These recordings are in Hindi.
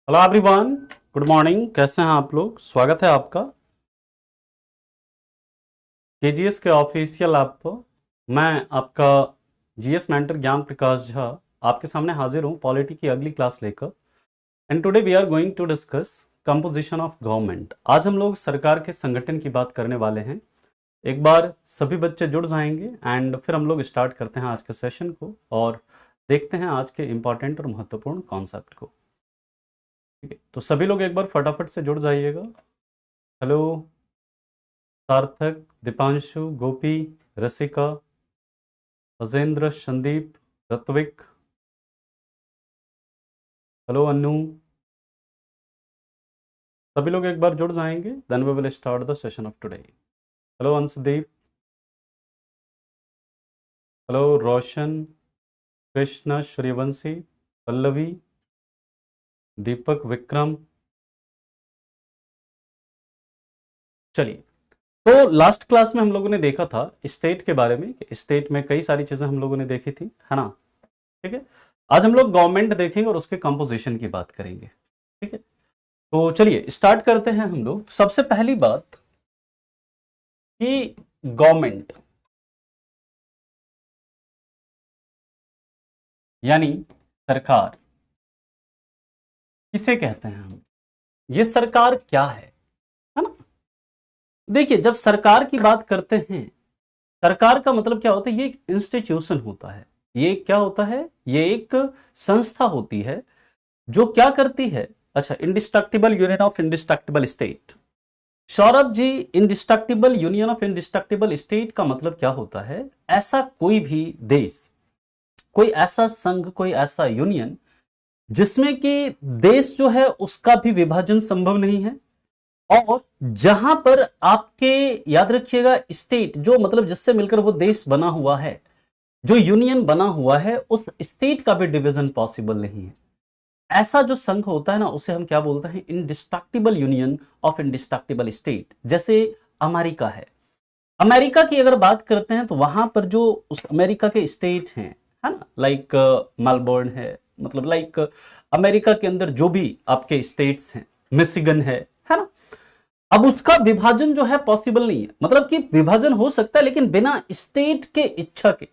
Hello everyone, good morning. कैसे हैं आप लोग? स्वागत है आपका केजीएस के ऑफिशियल ऐप पर। मैं आपका जीएस मेंटर ज्ञान प्रकाश झा आपके सामने हाजिर हूं पॉलिटी की अगली क्लास लेकर। And today we are going to discuss composition of government. आज हम लोग सरकार के संगठन की बात करने वाले हैं। एक बार सभी बच्चे जुड़ जाएंगे एंड फिर हम लोग स्टार्ट करते हैं आज के सेशन को और देखते हैं आज के इंपॉर्टेंट और महत्वपूर्ण कॉन्सेप्ट को। ठीक है, तो सभी लोग एक बार फटाफट से जुड़ जाइएगा। Hello Sarthak, Deepanshu, Gopi, Rasika, Ajendra, Sandeep, Ritvik, hello Anu. सभी लोग एक बार जुड़ जाएंगे, then we will start the session of today. Hello Anshdeep, hello Roshan, Krishna, Suryavanshi, Pallavi, Deepak, Vikram. चलिए, तो लास्ट क्लास में हम लोगों ने देखा था स्टेट के बारे में। स्टेट में कई सारी चीजें हम लोगों ने देखी थी, है ना? ठीक है, आज हम लोग गवर्नमेंट देखेंगे और उसके कंपोजिशन की बात करेंगे। ठीक है, तो चलिए स्टार्ट करते हैं हम लोग। सबसे पहली बात कि गवर्नमेंट यानी सरकार किसे कहते हैं हम? ये सरकार क्या है ना? देखिए, जब सरकार की बात करते हैं, सरकार का मतलब क्या होता है? ये एक इंस्टीट्यूशन होता है। ये क्या होता है? ये एक संस्था होती है जो क्या करती है। अच्छा, indestructible union of indestructible state. Saurabh ji, indestructible union of indestructible state का मतलब क्या होता है? ऐसा कोई भी देश, कोई ऐसा संघ, कोई ऐसा यूनियन जिसमें कि देश जो है उसका भी विभाजन संभव नहीं है, और जहां पर आपके, याद रखिएगा, स्टेट जो मतलब जिससे मिलकर वो देश बना हुआ है, जो यूनियन बना हुआ है, उस स्टेट का भी डिवीजन पॉसिबल नहीं है। ऐसा जो संघ होता है ना, उसे हम क्या बोलते हैं? Indestructible union of indestructible state. जैसे अमेरिका है, अमेरिका की अगर बात करते हैं तो वहां पर जो उस अमेरिका के स्टेट हैं, है ना, लाइक मेलबोर्न है, मतलब लाइक अमेरिका के अंदर जो भी आपके स्टेट्स हैं, मिशिगन है ना, अब उसका विभाजन जो है पॉसिबल नहीं है। मतलब कि विभाजन हो सकता है लेकिन बिना स्टेट के इच्छा के।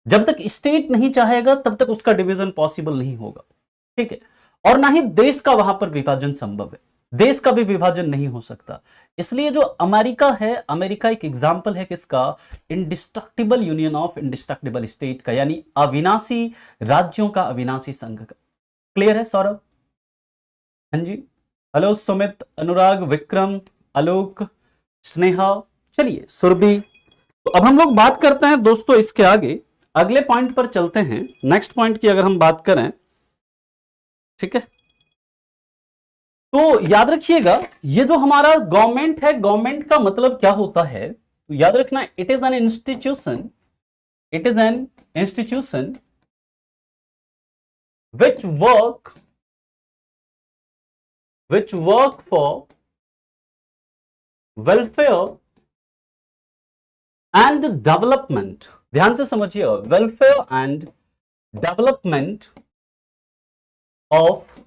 जब तक स्टेट नहीं चाहेगा तब तक उसका डिवीजन पॉसिबल नहीं होगा। ठीक है, और ना ही देश का वहां पर विभाजन संभव है। देश का भी विभाजन नहीं हो सकता। इसलिए जो अमेरिका है, अमेरिका एक एग्जाम्पल है किसका? Indestructible union of indestructible state का, यानी अविनाशी राज्यों का अविनाशी संघ का। क्लियर है सौरभ? हाँ जी। हेलो सुमित, अनुराग, विक्रम, आलोक, स्नेहा, चलिए सुरभि। तो अब हम लोग बात करते हैं दोस्तों इसके आगे, अगले पॉइंट पर चलते हैं। नेक्स्ट पॉइंट की अगर हम बात करें, ठीक है, तो याद रखिएगा, ये जो हमारा गवर्नमेंट है, गवर्नमेंट का मतलब क्या होता है? तो याद रखना, it is an institution, it is an institution which work for welfare and development। ध्यान से समझिए, welfare and development of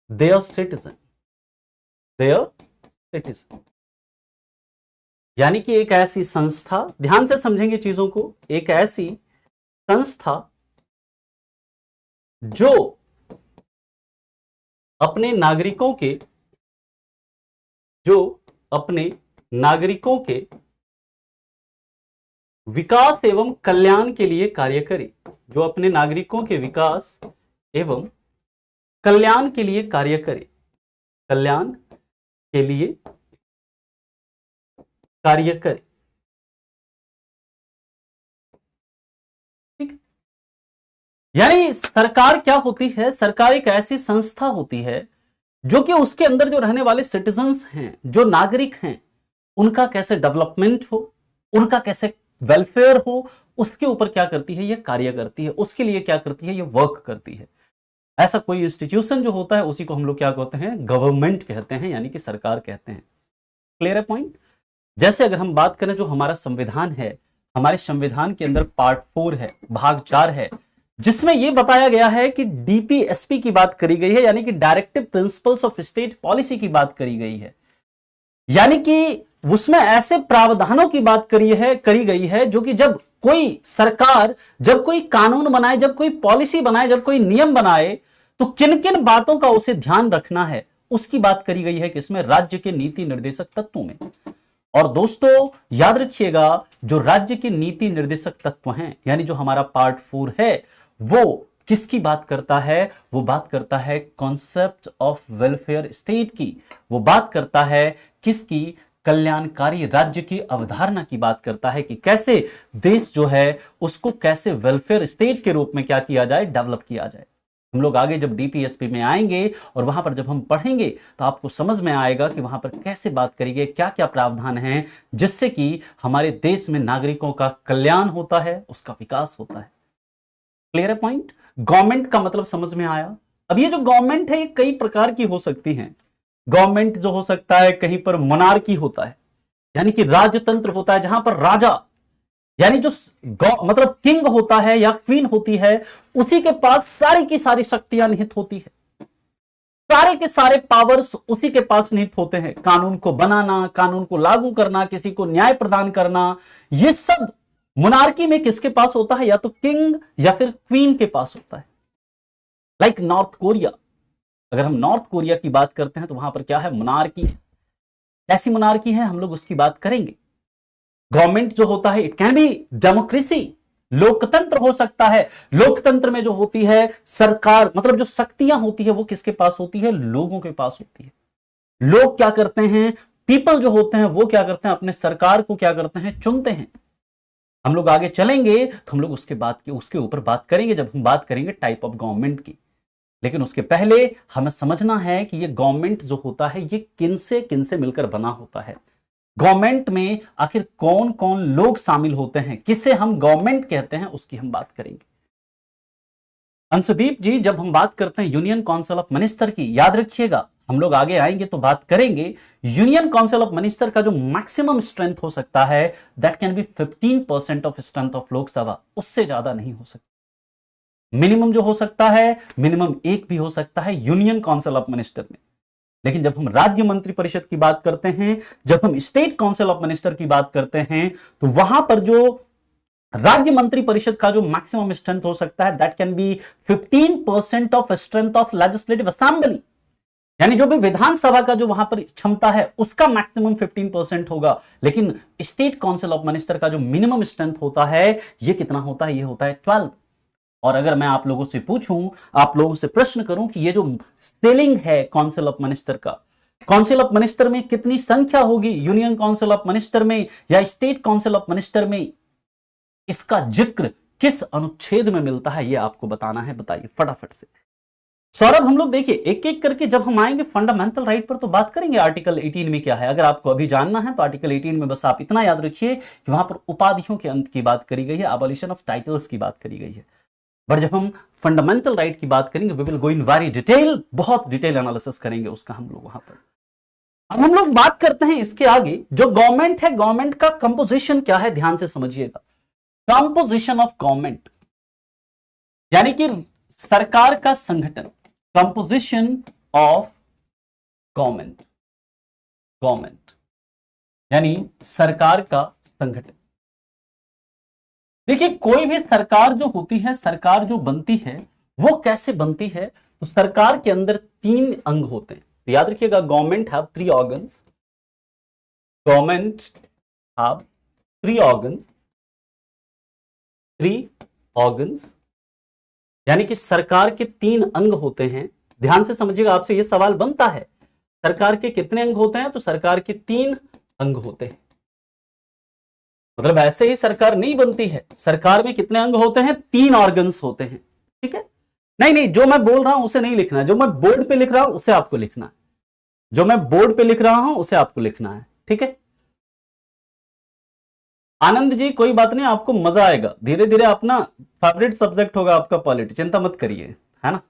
their citizen, यानी कि एक ऐसी संस्था, ध्यान से समझेंगे चीजों को, एक ऐसी संस्था जो अपने नागरिकों के विकास एवं कल्याण के लिए कार्य करे, जो अपने नागरिकों के विकास एवं कल्याण के लिए कार्य करे, कल्याण के लिए कार्य करे। ठीक, यानी सरकार क्या होती है? सरकार एक ऐसी संस्था होती है जो कि उसके अंदर जो रहने वाले सिटीजन्स हैं, जो नागरिक हैं, उनका कैसे डेवलपमेंट हो, उनका कैसे वेलफेयर हो, उसके ऊपर क्या करती है? ये कार्य करती है। उसके लिए क्या करती है? ये वर्क करती है। ऐसा कोई इंस्टीट्यूशन जो होता है उसी को हम लोग क्या कहते हैं? गवर्नमेंट कहते हैं, यानी कि सरकार कहते हैं। क्लियर है पॉइंट? जैसे अगर हम बात करें, जो हमारा संविधान है, हमारे संविधान के अंदर पार्ट 4 है, भाग 4 है, जिसमें यह बताया गया है कि डीपीएसपी की बात करी गई है, यानी कि directive principles of state policy की बात करी गई है, यानी कि उसमें ऐसे प्रावधानों की बात करी गई है जो कि जब कोई सरकार, जब कोई कानून बनाए, जब कोई पॉलिसी बनाए, जब कोई नियम बनाए, तो किन किन बातों का उसे ध्यान रखना है, उसकी बात करी गई है किसमें, राज्य के नीति निर्देशक तत्वों में। और दोस्तों याद रखिएगा, जो राज्य के नीति निर्देशक तत्व हैं, यानी जो हमारा पार्ट 4 है, वो किसकी बात करता है, वो बात करता है कॉन्सेप्ट ऑफ वेलफेयर स्टेट की, वो बात करता है किसकी, कल्याणकारी राज्य की अवधारणा की बात करता है कि कैसे देश जो है उसको कैसे वेलफेयर स्टेट के रूप में क्या किया जाए, डेवलप किया जाए। हम लोग आगे जब डीपीएसपी में आएंगे और वहां पर जब हम पढ़ेंगे तो आपको समझ में आएगा कि वहां पर कैसे बात करेंगे, क्या क्या प्रावधान हैं जिससे कि हमारे देश में नागरिकों का कल्याण होता है, उसका विकास होता है। क्लियर है पॉइंट? गवर्नमेंट का मतलब समझ में आया। अब ये जो गवर्नमेंट है ये कई प्रकार की हो सकती है। गवर्नमेंट जो हो सकता है, कहीं पर मोनार्की होता है, यानी कि राजतंत्र होता है, जहां पर राजा यानी जो मतलब किंग होता है या क्वीन होती है, उसी के पास सारी की सारी शक्तियां निहित होती है, सारे के सारे पावर्स उसी के पास निहित होते हैं। कानून को बनाना, कानून को लागू करना, किसी को न्याय प्रदान करना, ये सब मोनार्की में किसके पास होता है, या तो किंग या फिर क्वीन के पास होता है। लाइक नॉर्थ कोरिया, अगर हम नॉर्थ कोरिया की बात करते हैं तो वहां पर क्या है, मोनार्की। ऐसी मोनार्की है, हम लोग उसकी बात करेंगे। गवर्नमेंट जो होता है, इट कैन बी डेमोक्रेसी, लोकतंत्र हो सकता है। लोकतंत्र में जो होती है सरकार, मतलब जो शक्तियां होती है वो किसके पास होती है, लोगों के पास होती है। लोग क्या करते हैं, पीपल जो होते हैं वो क्या करते हैं, अपने सरकार को क्या करते हैं, चुनते हैं। हम लोग आगे चलेंगे तो हम लोग उसके ऊपर बात करेंगे जब हम बात करेंगे टाइप ऑफ गवर्नमेंट की। लेकिन उसके पहले हमें समझना है कि ये गवर्नमेंट जो होता है ये किन से मिलकर बना होता है। गवर्नमेंट में आखिर कौन कौन लोग शामिल होते हैं, किसे हम गवर्नमेंट कहते हैं, उसकी हम बात करेंगे। अंशदीप जी, जब हम बात करते हैं यूनियन काउंसिल ऑफ मिनिस्टर की, याद रखिएगा हम लोग आगे आएंगे तो बात करेंगे, यूनियन काउंसिल ऑफ मिनिस्टर का जो मैक्सिमम स्ट्रेंथ हो सकता है that can be 15% of strength of Lok Sabha, उससे ज्यादा नहीं हो सकता। मिनिमम जो हो सकता है, मिनिमम 1 भी हो सकता है यूनियन काउंसिल ऑफ मिनिस्टर में। लेकिन जब हम राज्य मंत्री परिषद की बात करते हैं, जब हम स्टेट काउंसिल ऑफ मिनिस्टर की बात करते हैं, तो वहां पर जो राज्य मंत्री परिषद का जो मैक्सिमम स्ट्रेंथ हो सकता है that can be 15% of strength of legislative assembly, यानी जो भी विधानसभा का जो वहां पर क्षमता है उसका मैक्सिमम 15% होगा। लेकिन स्टेट काउंसिल ऑफ मिनिस्टर का जो मिनिमम स्ट्रेंथ होता है ये कितना होता है, ये होता है 12। और अगर मैं आप लोगों से पूछूं, आप लोगों से प्रश्न करूं कि ये जो सीलिंग है काउंसिल ऑफ मिनिस्टर का, काउंसिल ऑफ मिनिस्टर में कितनी संख्या होगी, यूनियन काउंसिल ऑफ मिनिस्टर में या स्टेट काउंसिल ऑफ मिनिस्टर में, इसका जिक्र किस अनुच्छेद में मिलता है ये आपको बताना है। बताइए फटाफट से सौरभ। हम लोग देखिए एक एक करके जब हम आएंगे फंडामेंटल राइट पर तो बात करेंगे आर्टिकल 18 में क्या है। अगर आपको अभी जानना है तो आर्टिकल 18 में बस आप इतना याद रखिए कि वहां पर उपाधियों के अंत की बात करी गई है, अबॉलिशन ऑफ टाइटल्स की बात करी गई है। बट जब हम फंडामेंटल राइट की बात करेंगे we will go in very detail, बहुत डिटेल एनालिसिस करेंगे उसका हम लोग वहां पर। अब हम लोग बात करते हैं इसके आगे, जो गवर्नमेंट है, गवर्नमेंट का कंपोजिशन क्या है, ध्यान से समझिएगा। कंपोजिशन ऑफ गवर्नमेंट यानी कि सरकार का संगठन, कंपोजिशन ऑफ गवर्नमेंट, गवर्नमेंट यानी सरकार का संगठन। देखिए कोई भी सरकार जो होती है, सरकार जो बनती है वो कैसे बनती है, तो सरकार के अंदर 3 अंग होते हैं। तो याद रखिएगा government have 3 organs, government have 3 organs, 3 organs यानी कि सरकार के 3 अंग होते हैं। ध्यान से समझिएगा, आपसे यह सवाल बनता है सरकार के कितने अंग होते हैं, तो सरकार के 3 अंग होते हैं। मतलब ऐसे ही सरकार नहीं बनती है, सरकार में कितने अंग होते हैं, 3 ऑर्गन्स होते हैं। ठीक है, नहीं जो मैं बोल रहा हूं उसे नहीं लिखना है, जो मैं बोर्ड पे लिख रहा हूं उसे आपको लिखना है, जो मैं बोर्ड पे लिख रहा हूं उसे आपको लिखना है। ठीक है आनंद जी, कोई बात नहीं, आपको मजा आएगा, धीरे धीरे अपना फेवरेट सब्जेक्ट होगा आपका पॉलिटी, चिंता मत करिए, है ना।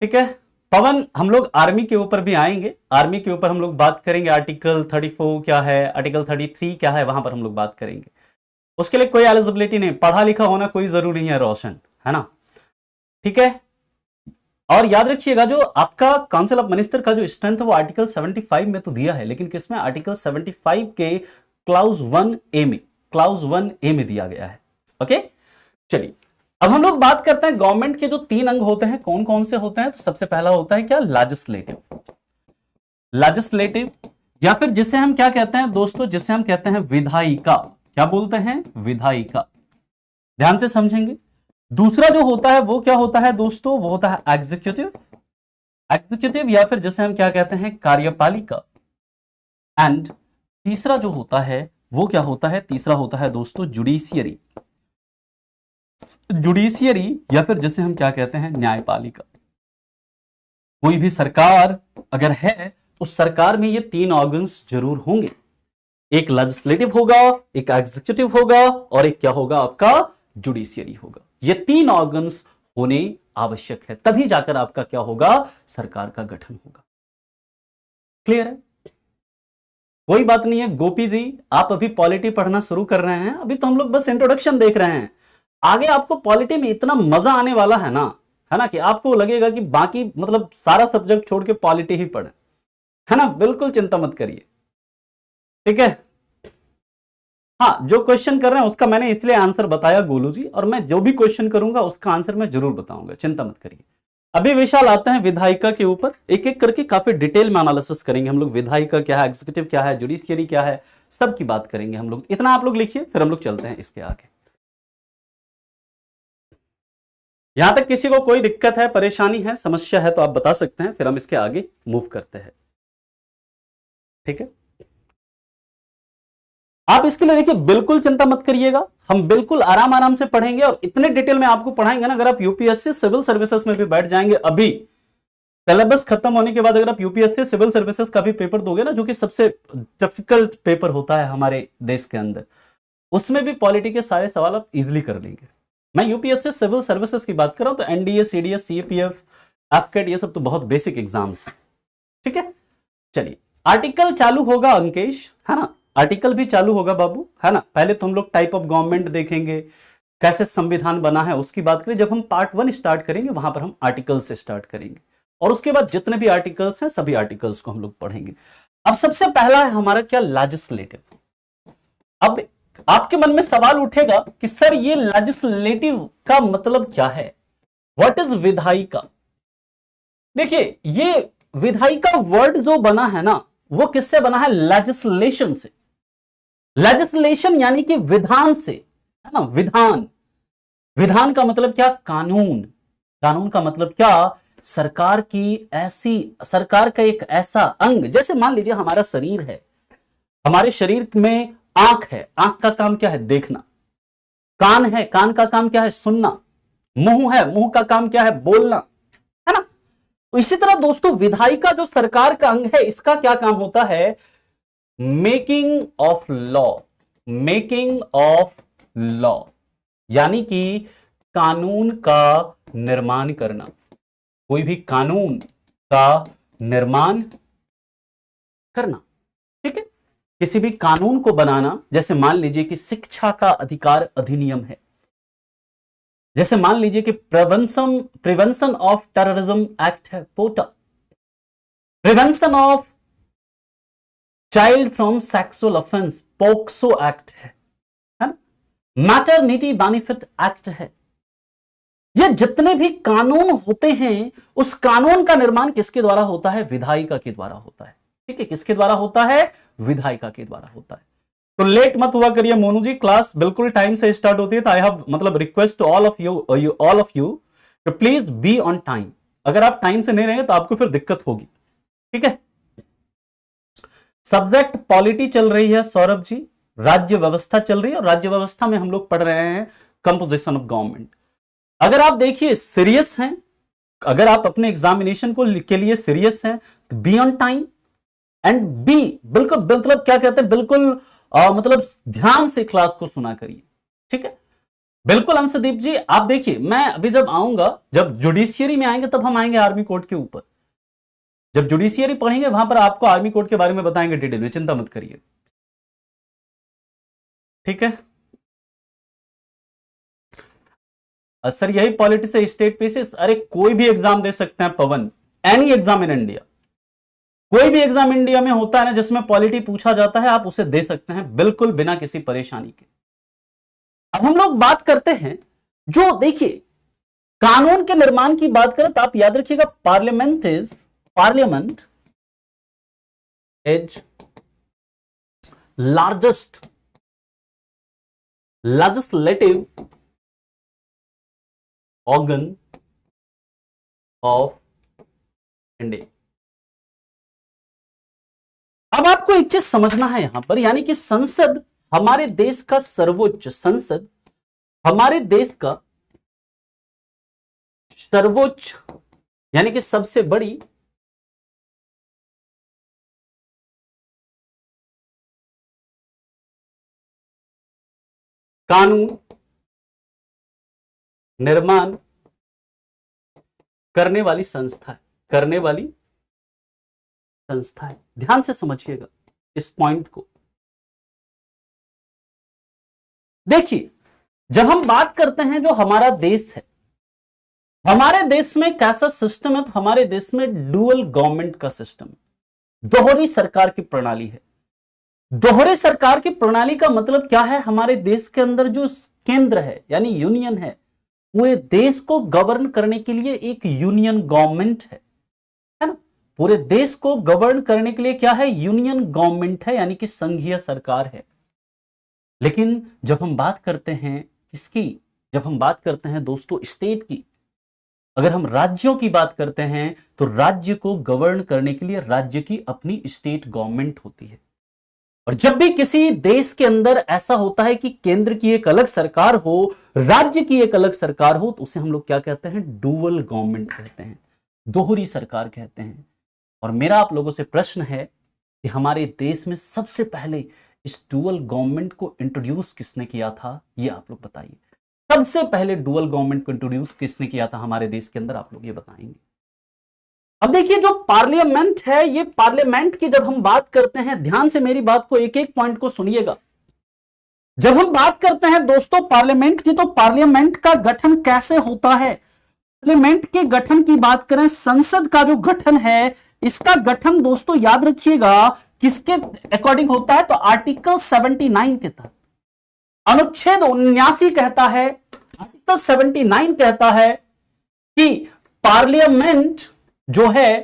ठीक है पवन, हम लोग आर्मी के ऊपर भी आएंगे, आर्मी के ऊपर हम लोग बात करेंगे, आर्टिकल 34 क्या है, आर्टिकल 33 क्या है, वहां पर हम लोग बात करेंगे। उसके लिए कोई एलिजिबिलिटी नहीं, पढ़ा लिखा होना कोई जरूरी नहीं है रोशन, है ना, ठीक है। और याद रखिएगा जो आपका काउंसिल ऑफ मिनिस्टर का जो स्ट्रेंथ है वो आर्टिकल 75 में तो दिया है, लेकिन किसमें, आर्टिकल 75 के क्लाउज 1A में, क्लाउज 1A में दिया गया है। ओके, चलिए अब हम लोग बात करते हैं गवर्नमेंट के जो 3 अंग होते हैं कौन कौन से होते हैं। तो सबसे पहला होता है क्या, लेजिस्लेटिव। लेजिस्लेटिव या फिर जिसे हम क्या कहते हैं दोस्तों, जिसे हम कहते हैं विधायिका। क्या बोलते हैं, विधायिका। ध्यान से समझेंगे। दूसरा जो होता है वो क्या होता है दोस्तों, वो होता है एग्जीक्यूटिव। एग्जीक्यूटिव या फिर जिसे हम क्या कहते हैं, कार्यपालिका। एंड तीसरा जो होता है वो क्या होता है, तीसरा होता है दोस्तों जुडिशियरी। जुडिशियरी या फिर जिसे हम क्या कहते हैं, न्यायपालिका। कोई भी सरकार अगर है तो सरकार में ये 3 ऑर्गन्स जरूर होंगे, एक लेजिस्लेटिव होगा, एक एग्जीक्यूटिव होगा और एक क्या होगा आपका, जुडिशियरी होगा। ये 3 ऑर्गन्स होने आवश्यक है, तभी जाकर आपका क्या होगा, सरकार का गठन होगा। क्लियर है, कोई बात नहीं है। गोपी जी आप अभी पॉलिटी पढ़ना शुरू कर रहे हैं, अभी तो हम लोग बस इंट्रोडक्शन देख रहे हैं। आगे आपको पॉलिटी में इतना मजा आने वाला है ना कि आपको लगेगा कि बाकी मतलब सारा सब्जेक्ट छोड़ के पॉलिटी ही पढ़े, है ना। बिल्कुल चिंता मत करिए, ठीक है। हाँ, जो क्वेश्चन कर रहे हैं उसका मैंने इसलिए आंसर बताया गोलू जी, और मैं जो भी क्वेश्चन करूंगा उसका आंसर मैं जरूर बताऊंगा, चिंता मत करिए। अभी विशाल आते हैं विधायिका के ऊपर, एक एक करके काफी डिटेल में एनालिसिस करेंगे हम लोग। विधायिका क्या है, एग्जीक्यूटिव क्या है, जुडिशियरी क्या है, सब की बात करेंगे हम लोग। इतना आप लोग लिखिए, फिर हम लोग चलते हैं इसके आगे। यहां तक किसी को कोई दिक्कत है, परेशानी है, समस्या है तो आप बता सकते हैं, फिर हम इसके आगे मूव करते हैं, ठीक है। आप इसके लिए देखिए बिल्कुल चिंता मत करिएगा, हम बिल्कुल आराम आराम से पढ़ेंगे और इतने डिटेल में आपको पढ़ाएंगे ना। अगर आप यूपीएससी सिविल सर्विसेज में भी बैठ जाएंगे, अभी सिलेबस खत्म होने के बाद अगर आप यूपीएससी सिविल सर्विसेज का भी पेपर दोगे ना, जो कि सबसे डिफिकल्ट पेपर होता है हमारे देश के अंदर, उसमें भी पॉलिटी के सारे सवाल आप इजिली कर लेंगे। मैं यूपीएससी सिविल सर्विसेज की बात कर रहा हूं, तो एनडीए, सीडीएस, सीएपीएफ, एफकेट, ये सब तो बहुत बेसिक एग्जाम्स हैं, ठीक है। चलिए आर्टिकल चालू होगा अंकेश, है ना, आर्टिकल भी चालू होगा बाबू, है ना। पहले तो हम लोग टाइप ऑफ गवर्नमेंट देखेंगे, कैसे संविधान बना है उसकी बात करें। जब हम पार्ट 1 स्टार्ट करेंगे वहां पर हम आर्टिकल से स्टार्ट करेंगे, और उसके बाद जितने भी आर्टिकल्स हैं सभी आर्टिकल्स को हम लोग पढ़ेंगे। अब सबसे पहला है हमारा क्या, लेजिस्लेटिव। अब आपके मन में सवाल उठेगा कि सर ये लेजिस्लेटिव का मतलब क्या है, व्हाट इज विधायिका। देखिए ये विधायिका वर्ड जो बना है ना, वो किससे बना है, लेजिस्लेशन से। लेजिस्लेशन यानी कि विधान से, है ना, विधान। विधान का मतलब क्या, कानून। कानून का मतलब क्या, सरकार की ऐसी, सरकार का एक ऐसा अंग, जैसे मान लीजिए हमारा शरीर है, हमारे शरीर में आंख है, आंख का काम क्या है, देखना। कान है, कान का काम क्या है, सुनना। मुंह है, मुंह का काम क्या है, बोलना, है ना। तो इसी तरह दोस्तों विधायिका जो सरकार का अंग है, इसका क्या काम होता है, making of law. Making of law यानी कि कानून का निर्माण करना। कोई भी कानून का निर्माण करना, ठीक है। किसी भी कानून को बनाना, जैसे मान लीजिए कि शिक्षा का अधिकार अधिनियम है, जैसे मान लीजिए कि प्रिवेंशन ऑफ टेररिज्म एक्ट है, POTA. Prevention of child from sexual offence, POCSO act है ना। मैटरनिटी बेनिफिट एक्ट है। ये जितने भी कानून होते हैं, उस कानून का निर्माण किसके द्वारा होता है, विधायिका के द्वारा होता है, ठीक है। किसके द्वारा होता है, विधायिका के द्वारा होता है। तो लेट मत हुआ करिए मोनू जी, क्लास बिल्कुल टाइम से स्टार्ट होती है। तो आई हैव मतलब request to all of you to please be on time. अगर आप टाइम से नहीं रहेंगे तो आपको फिर दिक्कत होगी, ठीक है। सब्जेक्ट पॉलिटी चल रही है सौरभ जी, राज्य व्यवस्था चल रही है, और राज्य व्यवस्था में हम लोग पढ़ रहे हैं कंपोजिशन ऑफ गवर्नमेंट। अगर आप देखिए सीरियस हैं, अगर आप अपने एग्जामिनेशन को के लिए सीरियस हैं, तो be on time and be बिल्कुल, मतलब क्या कहते हैं, बिल्कुल मतलब ध्यान से क्लास को सुना करिए, ठीक है। बिल्कुल अंशदीप जी, आप देखिए मैं अभी जब आऊंगा, जब जुडिशियरी में आएंगे तब हम आएंगे आर्मी कोड के ऊपर। जब जुडिशियरी पढ़ेंगे वहां पर आपको आर्मी कोड के बारे में बताएंगे डिटेल में, चिंता मत करिए, ठीक है। सर यही पॉलिटी से स्टेट बेसिस, अरे कोई भी एग्जाम दे सकते हैं पवन, एनी एग्जाम इन इंडिया, कोई भी एग्जाम इंडिया में होता है ना जिसमें पॉलिटी पूछा जाता है, आप उसे दे सकते हैं बिल्कुल बिना किसी परेशानी के। अब हम लोग बात करते हैं, जो देखिए कानून के निर्माण की बात करें तो आप याद रखिएगा parliament is largest legislative organ of India. अब आपको एक चीज समझना है यहां पर, यानी कि संसद हमारे देश का सर्वोच्च, संसद हमारे देश का सर्वोच्च यानी कि सबसे बड़ी कानून निर्माण करने वाली संस्था है, ध्यान से समझिएगा इस पॉइंट को। देखिए जब हम बात करते हैं जो हमारा देश है, हमारे देश में कैसा सिस्टम है, तो हमारे देश में डुअल गवर्नमेंट का सिस्टम, दोहरी सरकार की प्रणाली है। दोहरे सरकार की प्रणाली का मतलब क्या है, हमारे देश के अंदर जो केंद्र है यानी यूनियन है, पूरे देश को गवर्न करने के लिए एक यूनियन गवर्नमेंट है ना। पूरे देश को गवर्न करने के लिए क्या है, यूनियन गवर्नमेंट है, यानी कि संघीय सरकार है। लेकिन जब हम बात करते हैं इसकी, जब हम बात करते हैं दोस्तों स्टेट की, अगर हम राज्यों की बात करते हैं तो राज्य को गवर्न करने के लिए राज्य की अपनी स्टेट गवर्नमेंट होती है। और जब भी किसी देश के अंदर ऐसा होता है कि केंद्र की एक अलग सरकार हो, राज्य की एक अलग सरकार हो, तो उसे हम लोग क्या कहते हैं, डुअल गवर्नमेंट कहते हैं, दोहरी सरकार कहते हैं। और मेरा आप लोगों से प्रश्न है कि हमारे देश में सबसे पहले इस डुअल गवर्नमेंट को इंट्रोड्यूस किसने किया था, ये आप लोग बताइए। सबसे पहले डुअल गवर्नमेंट को इंट्रोड्यूस किसने किया था हमारे देश के अंदर, आप लोग ये बताएंगे। अब देखिए जो पार्लियामेंट है, ये पार्लियामेंट की जब हम बात करते हैं, ध्यान से मेरी बात को एक एक पॉइंट को सुनिएगा। जब हम बात करते हैं दोस्तों पार्लियामेंट की, तो पार्लियामेंट का गठन कैसे होता है, पार्लियामेंट के गठन की बात करें, संसद का जो गठन है, इसका गठन दोस्तों याद रखिएगा किसके अकॉर्डिंग होता है, तो आर्टिकल 79 के तहत। अनुच्छेद 79 कहता है, आर्टिकल 79 कहता है कि पार्लियामेंट जो है,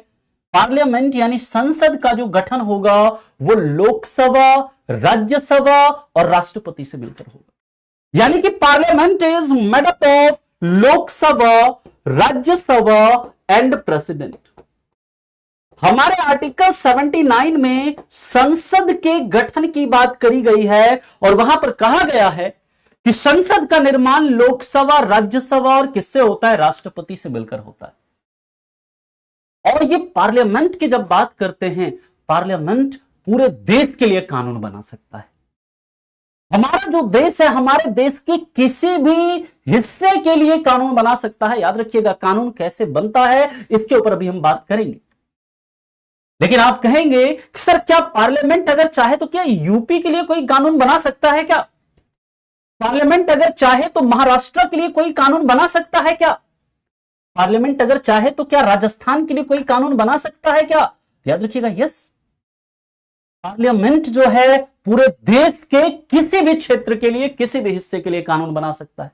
पार्लियामेंट यानी संसद का जो गठन होगा वो लोकसभा, राज्यसभा और राष्ट्रपति से मिलकर होगा। यानी कि parliament is made up of Lok Sabha, Rajya Sabha and president. हमारे आर्टिकल 79 में संसद के गठन की बात करी गई है और वहां पर कहा गया है कि संसद का निर्माण लोकसभा, राज्यसभा और किससे होता है, राष्ट्रपति से मिलकर होता है। और ये पार्लियामेंट की जब बात करते हैं, पार्लियामेंट पूरे देश के लिए कानून बना सकता है। हमारा जो देश है, हमारे देश के किसी भी हिस्से के लिए कानून बना सकता है। याद रखिएगा कानून कैसे बनता है इसके ऊपर अभी हम बात करेंगे। लेकिन आप कहेंगे कि सर क्या पार्लियामेंट अगर चाहे तो क्या यूपी के लिए कोई कानून बना सकता है क्या? पार्लियामेंट अगर चाहे तो महाराष्ट्र के लिए कोई कानून बना सकता है क्या? पार्लियामेंट अगर चाहे तो क्या राजस्थान के लिए कोई कानून बना सकता है क्या? याद रखिएगा यस, पार्लियामेंट जो है पूरे देश के किसी भी क्षेत्र के लिए, किसी भी हिस्से के लिए कानून बना सकता है।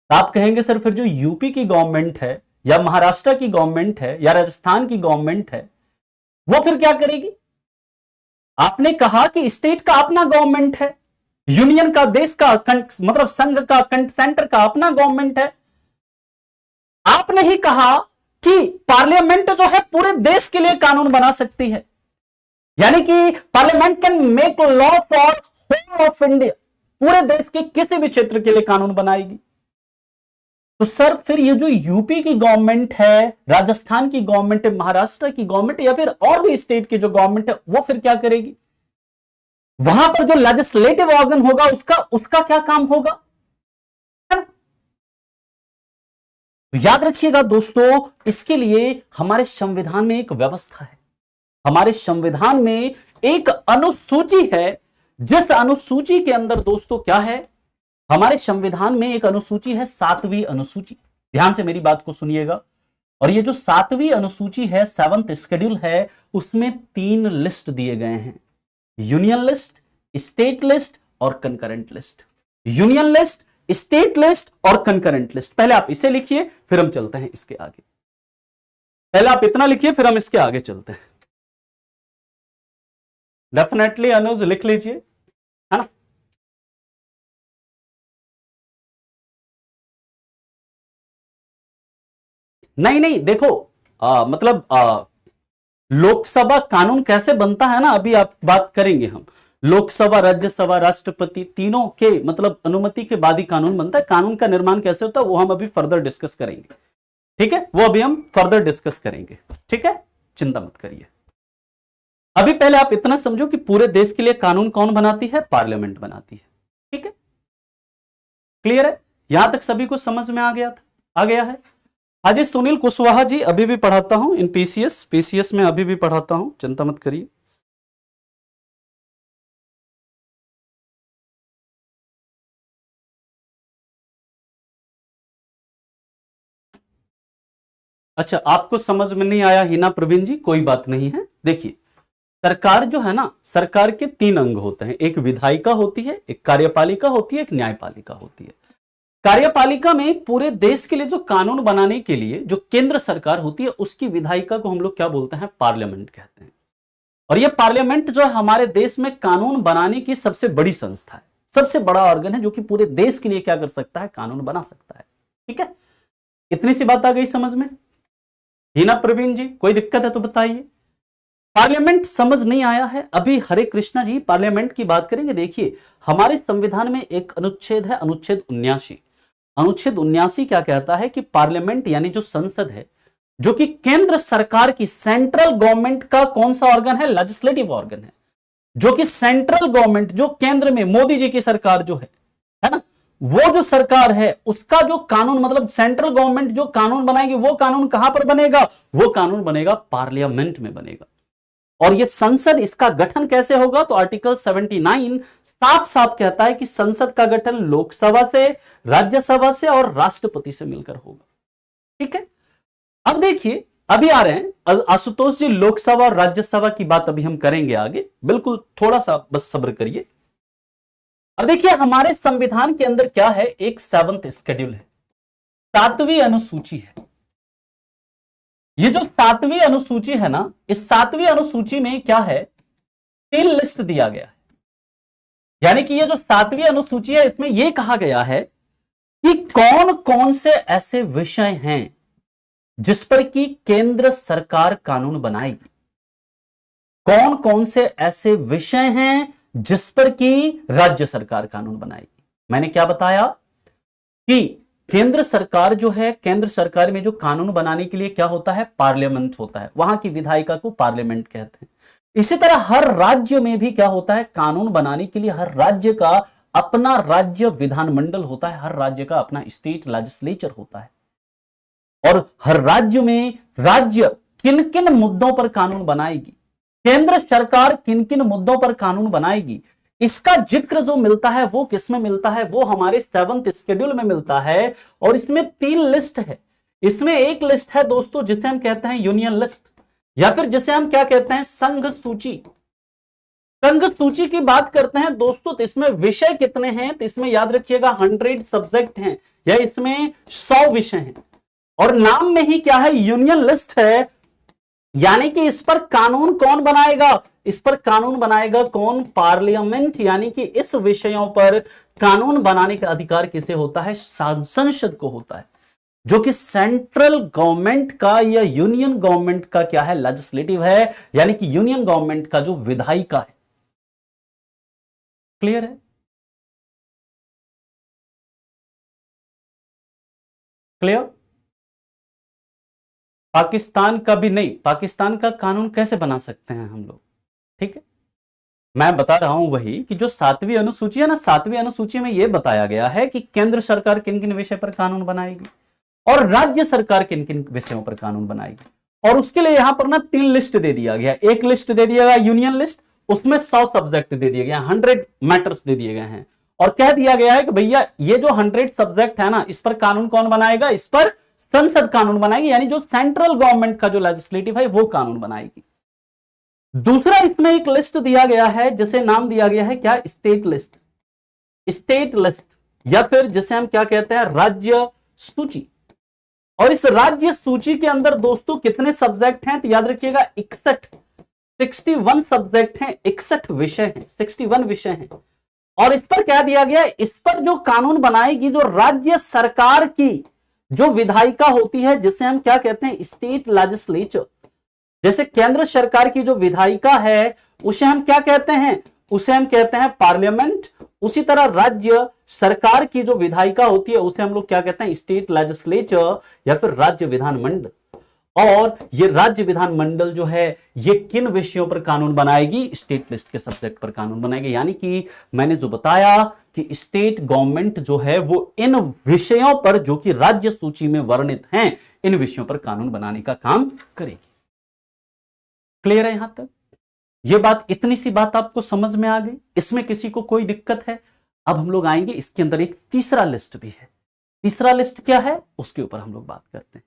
आप कहेंगे सर फिर जो यूपी की गवर्नमेंट है या महाराष्ट्र की गवर्नमेंट है या राजस्थान की गवर्नमेंट है वो फिर क्या करेगी? आपने कहा कि स्टेट का अपना गवर्नमेंट है, यूनियन का, देश का, मतलब संघ का, सेंटर का अपना गवर्नमेंट है। आपने ही कहा कि पार्लियामेंट जो है पूरे देश के लिए कानून बना सकती है, यानी कि parliament can make law for whole of India, पूरे देश के किसी भी क्षेत्र के लिए कानून बनाएगी। तो सर फिर ये जो यूपी की गवर्नमेंट है, राजस्थान की गवर्नमेंट है, महाराष्ट्र की गवर्नमेंट या फिर और भी स्टेट की जो गवर्नमेंट है वो फिर क्या करेगी? वहां पर जो लेजिस्लेटिव ऑर्गन होगा उसका क्या काम होगा? तो याद रखिएगा दोस्तों, इसके लिए हमारे संविधान में एक व्यवस्था है, हमारे संविधान में एक अनुसूची है, जिस अनुसूची के अंदर दोस्तों क्या है, हमारे संविधान में एक अनुसूची है 7वीं अनुसूची, ध्यान से मेरी बात को सुनिएगा। और ये जो 7वीं अनुसूची है, 7th शेड्यूल है, उसमें 3 लिस्ट दिए गए हैं, यूनियन लिस्ट, स्टेट लिस्ट और concurrent list. Union list, state list और कंकरेंट लिस्ट। पहले आप इसे लिखिए, फिर हम चलते हैं इसके आगे। पहले आप इतना लिखिए, फिर हम इसके आगे चलते हैं। डेफिनेटली अनुज लिख लीजिए, है ना। नहीं नहीं, देखो मतलब लोकसभा कानून कैसे बनता है ना, अभी आप बात करेंगे हम। लोकसभा, राज्यसभा, राष्ट्रपति तीनों के मतलब अनुमति के बाद ही कानून बनता है। कानून का निर्माण कैसे होता है वो हम अभी फर्दर डिस्कस करेंगे, ठीक है, वो अभी हम फर्दर डिस्कस करेंगे, ठीक है, चिंता मत करिए। अभी पहले आप इतना समझो कि पूरे देश के लिए कानून कौन बनाती है? पार्लियामेंट बनाती है, ठीक है, क्लियर है? यहां तक सभी को समझ में आ गया है। अजय सुनील कुशवाहा जी, अभी भी पढ़ाता हूं इन पीसीएस में, अभी भी पढ़ाता हूं, चिंता मत करिए। अच्छा, आपको समझ में नहीं आया हिना प्रवीण जी, कोई बात नहीं है। देखिए, सरकार जो है ना, सरकार के 3 अंग होते हैं, एक विधायिका होती है, एक कार्यपालिका होती है, एक न्यायपालिका होती है। कार्यपालिका में पूरे देश के लिए जो कानून बनाने के लिए जो केंद्र सरकार होती है, उसकी विधायिका को हम लोग क्या बोलते हैं? पार्लियामेंट कहते हैं। और यह पार्लियामेंट जो है हमारे देश में कानून बनाने की सबसे बड़ी संस्था है, सबसे बड़ा ऑर्गन है, जो कि पूरे देश के लिए क्या कर सकता है? कानून बना सकता है, ठीक है। इतनी सी बात आ गई समझ में? हिना प्रवीण जी, कोई दिक्कत है तो बताइए। पार्लियामेंट समझ नहीं आया है? अभी हरे कृष्णा जी पार्लियामेंट की बात करेंगे। देखिए, हमारे संविधान में एक अनुच्छेद है, अनुच्छेद 79। अनुच्छेद 79 क्या कहता है कि पार्लियामेंट यानी जो संसद है, जो कि केंद्र सरकार की, सेंट्रल गवर्नमेंट का कौन सा ऑर्गन है? लेजिस्लेटिव ऑर्गन है, जो कि सेंट्रल गवर्नमेंट, जो केंद्र में मोदी जी की सरकार जो है ना, वो जो सरकार है उसका जो कानून, मतलब सेंट्रल गवर्नमेंट जो कानून बनाएगी, वो कानून कहां पर बनेगा? वो कानून बनेगा पार्लियामेंट में बनेगा। और ये संसद, इसका गठन कैसे होगा? तो आर्टिकल 79 साफ साफ कहता है कि संसद का गठन लोकसभा से, राज्यसभा से और राष्ट्रपति से मिलकर होगा, ठीक है। अब देखिए, अभी आ रहे हैं आशुतोष जी, लोकसभा और राज्यसभा की बात अभी हम करेंगे आगे, बिल्कुल थोड़ा सा बस सब्र करिए। अब देखिए, हमारे संविधान के अंदर क्या है? एक 7th शेड्यूल है, 7वीं अनुसूची है। ये जो 7वीं अनुसूची है ना, इस 7वीं अनुसूची में क्या है? 3 लिस्ट दिया गया है। यानी कि ये जो 7वीं अनुसूची है, इसमें यह कहा गया है कि कौन कौन से ऐसे विषय हैं जिस पर कि केंद्र सरकार कानून बनाएगी। कौन कौन से ऐसे विषय हैं जिस पर कि राज्य सरकार कानून बनाएगी। मैंने क्या बताया कि केंद्र सरकार जो है, केंद्र सरकार में जो कानून बनाने के लिए क्या होता है? पार्लियामेंट होता है, वहां की विधायिका को पार्लियामेंट कहते हैं। इसी तरह हर राज्य में भी क्या होता है? कानून बनाने के लिए हर राज्य का अपना राज्य विधानमंडल होता है, हर राज्य का अपना स्टेट लेजिस्लेचर होता है। और हर राज्य में राज्य किन किन मुद्दों पर कानून बनाएगी, केंद्र सरकार किन किन मुद्दों पर कानून बनाएगी, इसका जिक्र जो मिलता है वो किसमें मिलता है? वो हमारे 7th शेड्यूल में मिलता है। और इसमें 3 लिस्ट है। इसमें एक लिस्ट है दोस्तों जिसे हम कहते हैं यूनियन लिस्ट, या फिर जिसे हम क्या कहते हैं? संघ सूची। संघ सूची की बात करते हैं दोस्तों, तो इसमें विषय कितने हैं? तो इसमें याद रखिएगा 100 सब्जेक्ट हैं, या इसमें 100 विषय हैं। और नाम में ही क्या है? यूनियन लिस्ट है। यानी कि इस पर कानून कौन बनाएगा? इस पर कानून बनाएगा कौन? पार्लियामेंट। यानी कि इस विषयों पर कानून बनाने का अधिकार किसे होता है? संसद को होता है, जो कि सेंट्रल गवर्नमेंट का या यूनियन गवर्नमेंट का क्या है? लेजिस्लेटिव है, यानी कि यूनियन गवर्नमेंट का जो विधायिका है। क्लियर है? क्लियर? पाकिस्तान का भी नहीं, पाकिस्तान का कानून कैसे बना सकते हैं हम लोग? ठीक है, मैं बता रहा हूं वही कि जो 7वीं अनुसूची है ना, 7वीं अनुसूची में यह बताया गया है कि केंद्र सरकार किन किन विषय पर कानून बनाएगी और राज्य सरकार किन किन विषयों पर कानून बनाएगी। और उसके लिए यहां पर ना 3 लिस्ट दे दिया गया। एक लिस्ट दे दिया गया यूनियन लिस्ट, उसमें 100 सब्जेक्ट दे दिए गए, 100 मैटर्स दे दिए गए हैं। और कह दिया गया है कि भैया ये जो 100 सब्जेक्ट है ना, इस पर कानून कौन बनाएगा, इस पर संसद कानून बनाएगी, यानी जो सेंट्रल गवर्नमेंट का जो लेजिस्लेटिव है वो कानून बनाएगी। दूसरा इसमें एक लिस्ट दिया गया है जिसे नाम दिया गया है क्या, स्टेट लिस्ट, स्टेट लिस्ट, या फिर जिसे हम क्या कहते हैं, राज्य सूची। और इस राज्य सूची के अंदर दोस्तों कितने सब्जेक्ट हैं, तो याद रखिएगा 61 सब्जेक्ट हैं, 61 विषय हैं, 61 विषय हैं। और इस पर क्या दिया गया है, इस पर जो कानून बनाएगी जो राज्य सरकार की जो विधायिका होती है, जिसे हम क्या कहते हैं, स्टेट लेजिस्लेचर। जैसे केंद्र सरकार की जो विधायिका है उसे हम क्या कहते हैं, उसे हम कहते हैं पार्लियामेंट। उसी तरह राज्य सरकार की जो विधायिका होती है उसे हम लोग क्या कहते हैं, स्टेट लेजिस्लेचर या फिर राज्य विधानमंडल। और ये राज्य विधानमंडल जो है ये किन विषयों पर कानून बनाएगी, स्टेट लिस्ट के सब्जेक्ट पर कानून बनाएगी। यानी कि मैंने जो बताया कि स्टेट गवर्नमेंट जो है वो इन विषयों पर जो कि राज्य सूची में वर्णित हैं, इन विषयों पर कानून बनाने का काम करेगी। क्लियर है यहां तक? ये बात, इतनी सी बात आपको समझ में आ गई, इसमें किसी को कोई दिक्कत है? अब हम लोग आएंगे, इसके अंदर एक तीसरा लिस्ट भी है। तीसरा लिस्ट क्या है उसके ऊपर हम लोग बात करते हैं।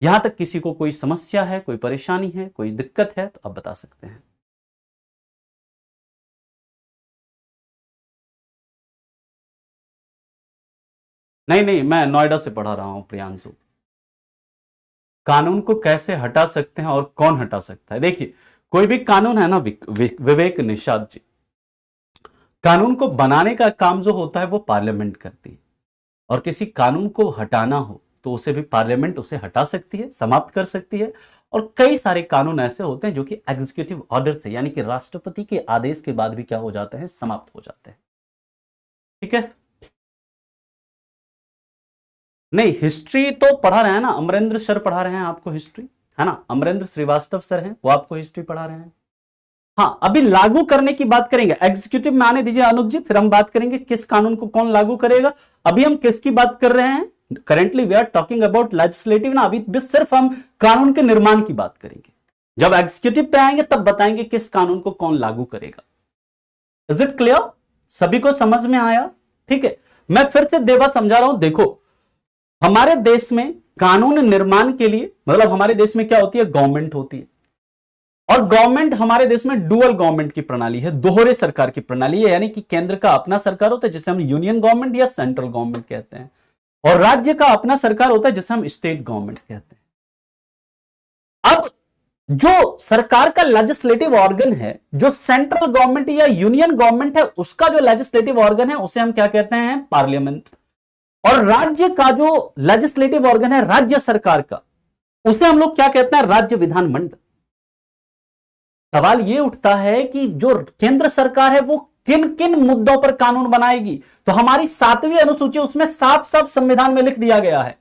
यहां तक किसी को कोई समस्या है, कोई परेशानी है, कोई दिक्कत है तो आप बता सकते हैं। नहीं नहीं, मैं नोएडा से पढ़ा रहा हूं प्रियांशु। कानून को कैसे हटा सकते हैं और कौन हटा सकता है? देखिए, कोई भी कानून है ना विवेक निषाद जी, कानून को बनाने का काम जो होता है वो पार्लियामेंट करती है, और किसी कानून को हटाना हो तो उसे भी पार्लियामेंट उसे हटा सकती है, समाप्त कर सकती है। और कई सारे कानून ऐसे होते हैं जो कि एग्जीक्यूटिव ऑर्डर से, यानी कि राष्ट्रपति के आदेश के बाद भी क्या हो जाते हैं, समाप्त हो जाते हैं। ठीक है, नहीं हिस्ट्री तो पढ़ा रहे हैं ना, अमरेंद्र सर पढ़ा रहे हैं आपको हिस्ट्री, है ना, अमरेंद्र श्रीवास्तव सर हैं, वो आपको हिस्ट्री पढ़ा रहे हैं। हाँ, अभी लागू करने की बात करेंगे, एग्जीक्यूटिव में आने दीजिए अनुज जी, फिर हम बात करेंगे किस कानून को कौन लागू करेगा। अभी हम किसकी बात कर रहे हैं, currently we are talking about legislative ना, अभी भी सिर्फ हम कानून के निर्माण की बात करेंगे। जब एग्जीक्यूटिव पे आएंगे तब बताएंगे किस कानून को कौन लागू करेगा। Is it clear? सभी को समझ में आया? ठीक है, मैं फिर से देवा समझा रहा हूं। देखो, हमारे देश में कानून निर्माण के लिए, मतलब हमारे देश में क्या होती है, गवर्नमेंट होती है। और गवर्नमेंट हमारे देश में डुअल गवर्नमेंट की प्रणाली है, दोहरे सरकार की प्रणाली है, यानी कि केंद्र का अपना सरकार होता है जिसे हम यूनियन गवर्नमेंट या सेंट्रल गवर्नमेंट कहते हैं, और राज्य का अपना सरकार होता है जिसे हम स्टेट गवर्नमेंट कहते हैं। अब जो सरकार का लेजिस्लेटिव ऑर्गन है, जो सेंट्रल गवर्नमेंट या यूनियन गवर्नमेंट है, उसका जो लेजिस्लेटिव ऑर्गन है उसे हम क्या कहते हैं, पार्लियामेंट। और राज्य का जो लेजिस्लेटिव ऑर्गन है राज्य सरकार का, उसे हम लोग क्या कहते हैं, राज्य विधानमंडल। सवाल यह उठता है कि जो केंद्र सरकार है वो किन किन मुद्दों पर कानून बनाएगी, तो हमारी 7वीं अनुसूची उसमें साफ साफ संविधान में लिख दिया गया है,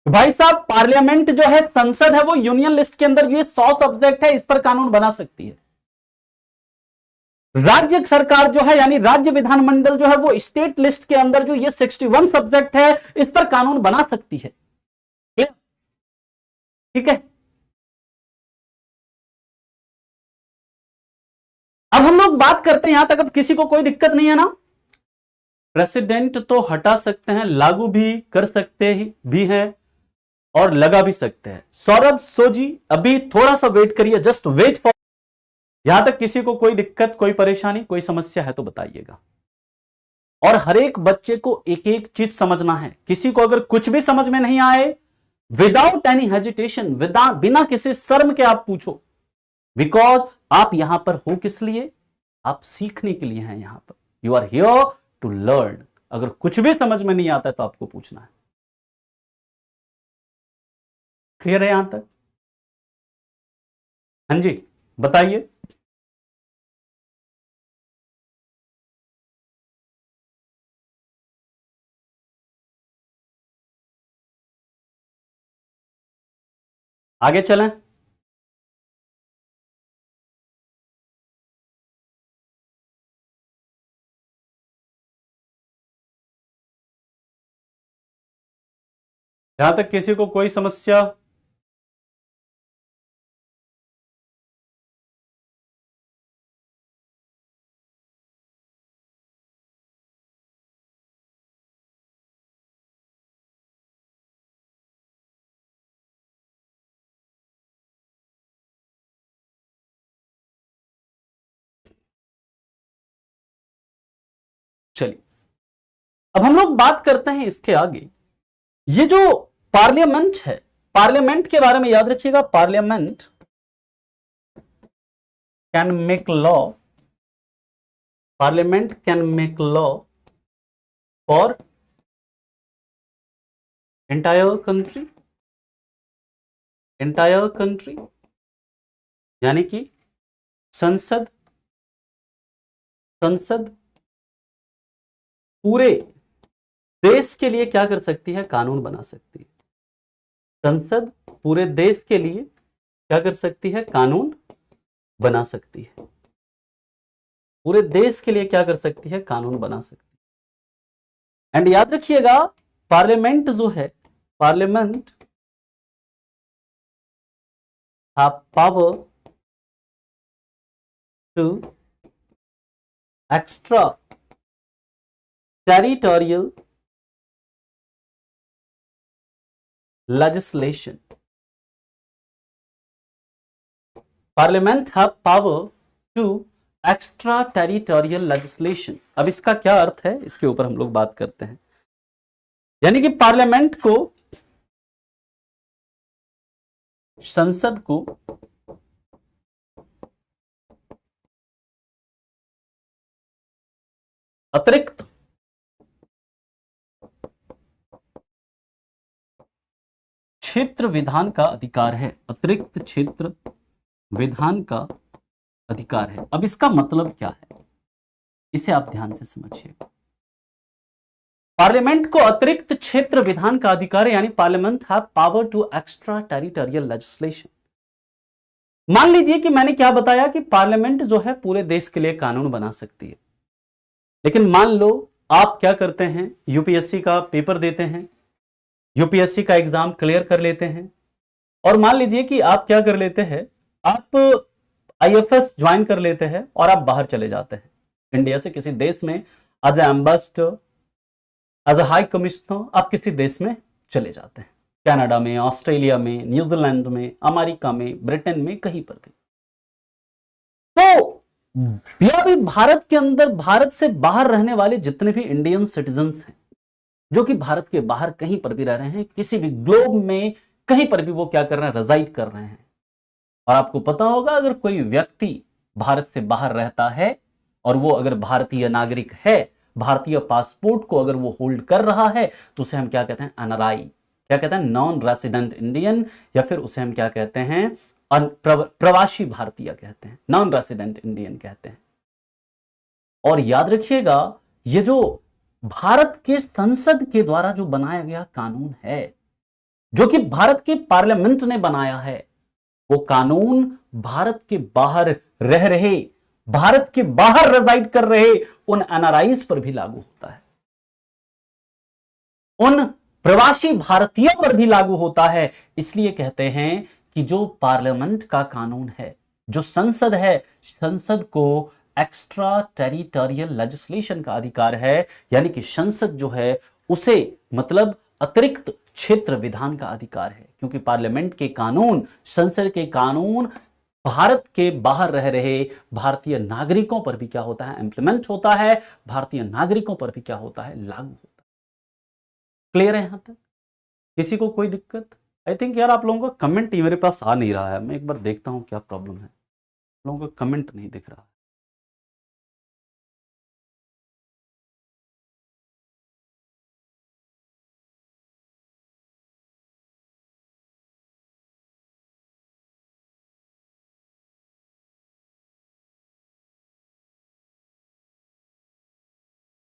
भाई साहब पार्लियामेंट जो है, संसद है, वो यूनियन लिस्ट के अंदर ये 100 सब्जेक्ट है, इस पर कानून बना सकती है। राज्य सरकार जो है, यानी राज्य विधानमंडल जो है, वो स्टेट लिस्ट के अंदर जो ये 61 सब्जेक्ट है, इस पर कानून बना सकती है। ठीक है, अब हम लोग बात करते हैं, यहां तक अब किसी को कोई दिक्कत नहीं है ना? प्रेसिडेंट तो हटा सकते हैं, लागू भी कर सकते भी हैं, और लगा भी सकते हैं। सौरभ सोजी अभी थोड़ा सा वेट करिए, जस्ट वेट फॉर। यहां तक किसी को कोई दिक्कत, कोई परेशानी, कोई समस्या है तो बताइएगा। और हर एक बच्चे को एक एक चीज समझना है, किसी को अगर कुछ भी समझ में नहीं आए, विदाउट एनी हेजिटेशन, बिना किसी शर्म के आप पूछो, बिकॉज आप यहां पर हो किस लिए, आप सीखने के लिए हैं यहां पर, you are here to learn. अगर कुछ भी समझ में नहीं आता है तो आपको पूछना है। क्लियर है यहां तक? हाँ जी, बताइए। आगे चलें। यहां तक किसी को कोई समस्या? चलिए अब हम लोग बात करते हैं इसके आगे। ये जो पार्लियामेंट है, पार्लियामेंट के बारे में याद रखिएगा, parliament can make law, parliament can make law for entire country, entire country, यानी कि संसद, संसद पूरे देश के लिए क्या कर सकती है, कानून बना सकती है। संसद पूरे देश के लिए क्या कर सकती है, कानून बना सकती है। पूरे देश के लिए क्या कर सकती है, कानून बना सकती है। एंड याद रखिएगा पार्लियामेंट जो है, parliament have power to extra territorial legislation. Parliament have power to extra territorial legislation. अब इसका क्या अर्थ है, इसके ऊपर हम लोग बात करते हैं। यानी कि पार्लियामेंट को, संसद को अतिरिक्त क्षेत्र विधान का अधिकार है, अतिरिक्त क्षेत्र विधान का अधिकार है। अब इसका मतलब क्या है, इसे आप ध्यान से समझिए। पार्लियामेंट को अतिरिक्त क्षेत्र विधान का अधिकार है, यानी parliament have power to extra territorial legislation. मान लीजिए कि मैंने क्या बताया कि पार्लियामेंट जो है पूरे देश के लिए कानून बना सकती है, लेकिन मान लो आप क्या करते हैं, यूपीएससी का पेपर देते हैं, यूपीएससी का एग्जाम क्लियर कर लेते हैं, और मान लीजिए कि आप क्या कर लेते हैं, आप आईएफएस ज्वाइन कर लेते हैं और आप बाहर चले जाते हैं इंडिया से किसी देश में as a ambassador, as a high commissioner, आप किसी देश में चले जाते हैं, कनाडा में, ऑस्ट्रेलिया में, न्यूजीलैंड में, अमेरिका में, ब्रिटेन में, कहीं पर भी। तो यह भी भारत के अंदर, भारत से बाहर रहने वाले जितने भी इंडियन सिटीजन्स हैं, जो कि भारत के बाहर कहीं पर भी रह रहे हैं, किसी भी ग्लोब में कहीं पर भी वो क्या कर रहे हैं, रेजाइड कर रहे हैं। और आपको पता होगा अगर कोई व्यक्ति भारत से बाहर रहता है और वो अगर भारतीय नागरिक है, भारतीय पासपोर्ट को अगर वो होल्ड कर रहा है, तो उसे हम क्या कहते हैं, एनआरआई, क्या कहते हैं, नॉन रेसिडेंट इंडियन, या फिर उसे हम क्या कहते हैं, प्रवासी भारतीय कहते हैं, नॉन रेसिडेंट इंडियन कहते हैं। और याद रखिएगा ये जो भारत के संसद के द्वारा जो बनाया गया कानून है, जो कि भारत के पार्लियामेंट ने बनाया है, वो कानून भारत के बाहर रह रहे, भारत के बाहर रेजाइड कर रहे उन एनआरआईज पर भी लागू होता है, उन प्रवासी भारतीयों पर भी लागू होता है। इसलिए कहते हैं कि जो पार्लियामेंट का कानून है, जो संसद है, संसद को एक्स्ट्रा टेरिटोरियल लेजिस्लेशन का अधिकार है, यानी कि संसद जो है उसे मतलब अतिरिक्त क्षेत्र विधान का अधिकार है, क्योंकि पार्लियामेंट के कानून, संसद के कानून भारत के बाहर रह रहे भारतीय नागरिकों पर भी क्या होता है, इंप्लीमेंट होता है, भारतीय नागरिकों पर भी क्या होता है, लागू होता है। क्लियर है यहां तक, किसी को कोई दिक्कत? आई थिंक यार आप लोगों का कमेंट ही मेरे पास आ नहीं रहा है, मैं एक बार देखता हूं क्या प्रॉब्लम है, लोगों का कमेंट नहीं दिख रहा है।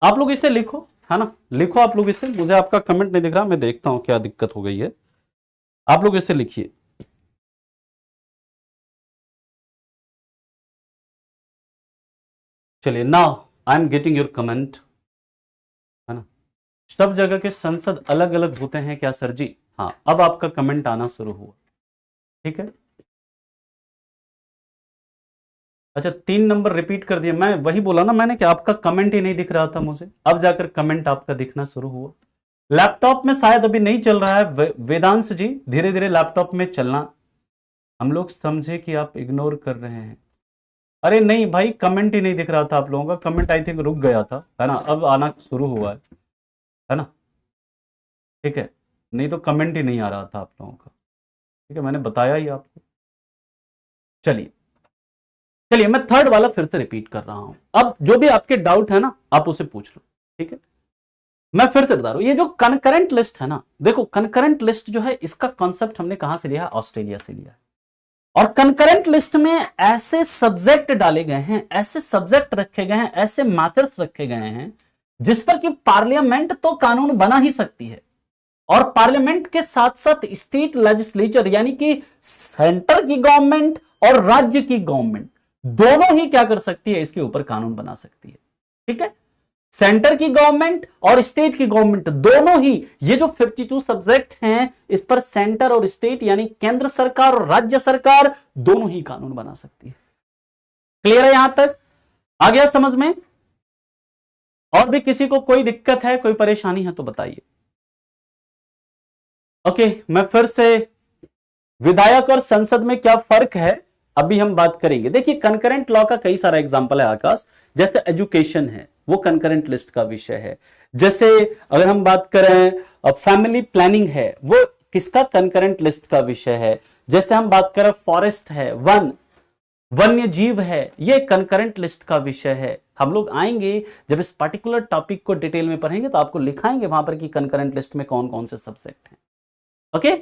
आप लोग इसे लिखो, है ना, लिखो आप लोग इसे, मुझे आपका कमेंट नहीं दिख रहा, मैं देखता हूं क्या दिक्कत हो गई है। आप लोग इसे लिखिए। चलिए, now I am getting your comment, है ना। सब जगह के संसद अलग अलग होते हैं क्या सर जी? हाँ, अब आपका कमेंट आना शुरू हुआ, ठीक है। अच्छा, 3 नंबर रिपीट कर दिया, मैं वही बोला ना मैंने कि आपका कमेंट ही नहीं दिख रहा था मुझे, अब जाकर कमेंट आपका दिखना शुरू हुआ। लैपटॉप में शायद अभी नहीं चल रहा है वेदांश जी, धीरे धीरे लैपटॉप में चलना, हम लोग समझे कि आप इग्नोर कर रहे हैं। अरे नहीं भाई, कमेंट ही नहीं दिख रहा था आप लोगों का, कमेंट आई थिंक रुक गया था, है ना, अब आना शुरू हुआ है ना, ठीक है, नहीं तो कमेंट ही नहीं आ रहा था आप लोगों का, ठीक है, मैंने बताया ही आपको। चलिए चलिए, मैं थर्ड वाला फिर से रिपीट कर रहा हूं, अब जो भी आपके डाउट है ना आप उसे पूछ लो, ठीक है। मैं फिर से बता रहा हूं, ये जो कनकरेंट लिस्ट है ना, देखो कनकरेंट लिस्ट जो है इसका कॉन्सेप्ट हमने कहां से लिया है, ऑस्ट्रेलिया से लिया है। और कनकरेंट लिस्ट में ऐसे सब्जेक्ट डाले गए हैं, ऐसे सब्जेक्ट रखे गए हैं, ऐसे मैटर्स रखे गए हैं जिस पर कि पार्लियामेंट तो कानून बना ही सकती है, और पार्लियामेंट के साथ साथ स्टेट लेजिस्लेचर यानी कि सेंटर की गवर्नमेंट और राज्य की गवर्नमेंट दोनों ही क्या कर सकती है, इसके ऊपर कानून बना सकती है, ठीक है। सेंटर की गवर्नमेंट और स्टेट की गवर्नमेंट दोनों ही, ये जो 52 सब्जेक्ट हैं इस पर सेंटर और स्टेट यानी केंद्र सरकार और राज्य सरकार दोनों ही कानून बना सकती है। क्लियर है यहां तक, आ गया समझ में? और भी किसी को कोई दिक्कत है, कोई परेशानी है तो बताइए। ओके, मैं फिर से विधायक और संसद में क्या फर्क है अभी हम बात करेंगे। देखिए कंकरेंट लॉ का कई सारा एग्जांपल है आकाश, जैसे एजुकेशन है वो कंकरेंट लिस्ट का विषय है, जैसे अगर हम बात करें फैमिली प्लानिंग है वो किसका, कंकरेंट लिस्ट का विषय है, जैसे हम बात करें फॉरेस्ट है, वन्य जीव है, ये कंकरेंट लिस्ट का विषय है। हम लोग आएंगे जब इस पर्टिकुलर टॉपिक को डिटेल में पढ़ेंगे तो आपको लिखाएंगे वहां पर कि कंकरेंट लिस्ट में कौन कौन से सब्जेक्ट हैं। ओके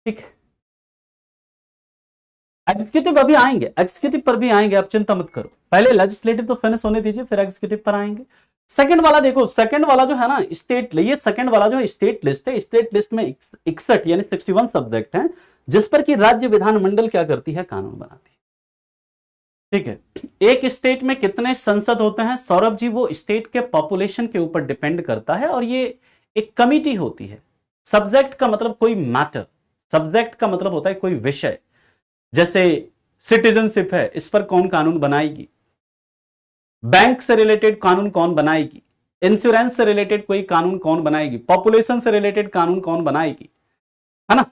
ठीक है, एग्जीक्यूटिव अभी आएंगे, एग्जीक्यूटिव पर भी आएंगे, आप चिंता मत करो, पहले लेजिस्लेटिव तो फिनिश होने दीजिए फिर एग्जीक्यूटिव पर आएंगे। सेकंड वाला देखो, सेकंड वाला जो है ना स्टेट, ये सेकंड वाला जो है स्टेट लिस्ट है, स्टेट लिस्ट में 61 यानी 61 सब्जेक्ट हैं जिस पर कि राज्य विधानमंडल क्या करती है, कानून बनाती है, ठीक है। एक स्टेट में कितने संसद होते हैं सौरभ जी, वो स्टेट के पॉपुलेशन के ऊपर डिपेंड करता है, और ये एक कमिटी होती है। सब्जेक्ट का मतलब कोई मैटर, सब्जेक्ट का मतलब होता है कोई विषय, जैसे सिटीजनशिप है, इस पर कौन कानून बनाएगी, बैंक से रिलेटेड कानून कौन बनाएगी, इंश्योरेंस से रिलेटेड कोई कानून कौन बनाएगी, पॉपुलेशन से रिलेटेड कानून कौन बनाएगी, है ना।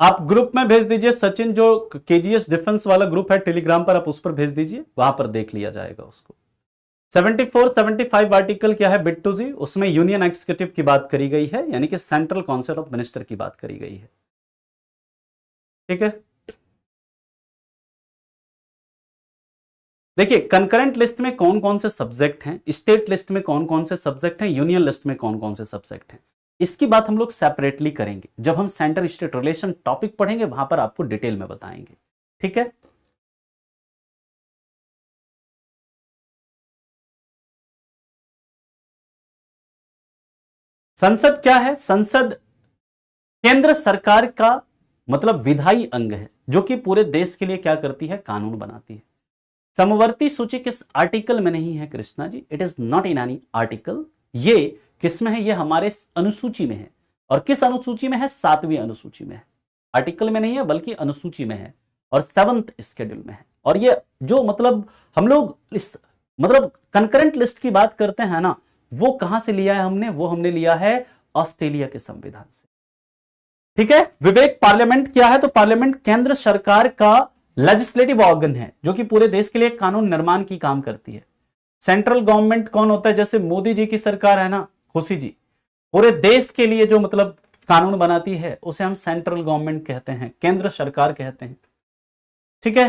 आप ग्रुप में भेज दीजिए सचिन, जो केजीएस डिफेंस वाला ग्रुप है टेलीग्राम पर, आप उस पर भेज दीजिए, वहां पर देख लिया जाएगा उसको। 74 75 आर्टिकल क्या है बिट्टू जी, उसमें यूनियन एग्जीक्यूटिव की बात करी गई है, यानी कि सेंट्रल काउंसिल ऑफ मिनिस्टर की बात करी गई है, ठीक है। देखिए कंकरेंट लिस्ट में कौन कौन से सब्जेक्ट हैं, स्टेट लिस्ट में कौन कौन से सब्जेक्ट हैं, यूनियन लिस्ट में कौन कौन से सब्जेक्ट हैं, इसकी बात हम लोग सेपरेटली करेंगे जब हम सेंटर स्टेट रिलेशन टॉपिक पढ़ेंगे, वहां पर आपको डिटेल में बताएंगे, ठीक है। संसद क्या है, संसद केंद्र सरकार का मतलब विधायी अंग है जो कि पूरे देश के लिए क्या करती है, कानून बनाती है। समवर्ती सूची किस आर्टिकल में नहीं है Krishna ji, it is not in any article, ये किस में है, ये हमारे अनुसूची में है, और किस अनुसूची में है, 7वीं अनुसूची में है, आर्टिकल में नहीं है बल्कि अनुसूची में है, और 7th शेड्यूल में है। और ये जो मतलब हम लोग इस मतलब कंकरेंट लिस्ट की बात करते हैं ना, वो कहां से लिया है हमने, वो हमने लिया है ऑस्ट्रेलिया के संविधान से, ठीक है। विवेक, पार्लियामेंट क्या है, तो पार्लियामेंट केंद्र सरकार का लेजिस्लेटिव ऑर्गन है जो कि पूरे देश के लिए कानून निर्माण की काम करती है। सेंट्रल गवर्नमेंट कौन होता है, जैसे मोदी जी की सरकार है ना, खुशी जी, पूरे देश के लिए जो मतलब कानून बनाती है उसे हम सेंट्रल गवर्नमेंट कहते हैं, केंद्र सरकार कहते हैं, ठीक है।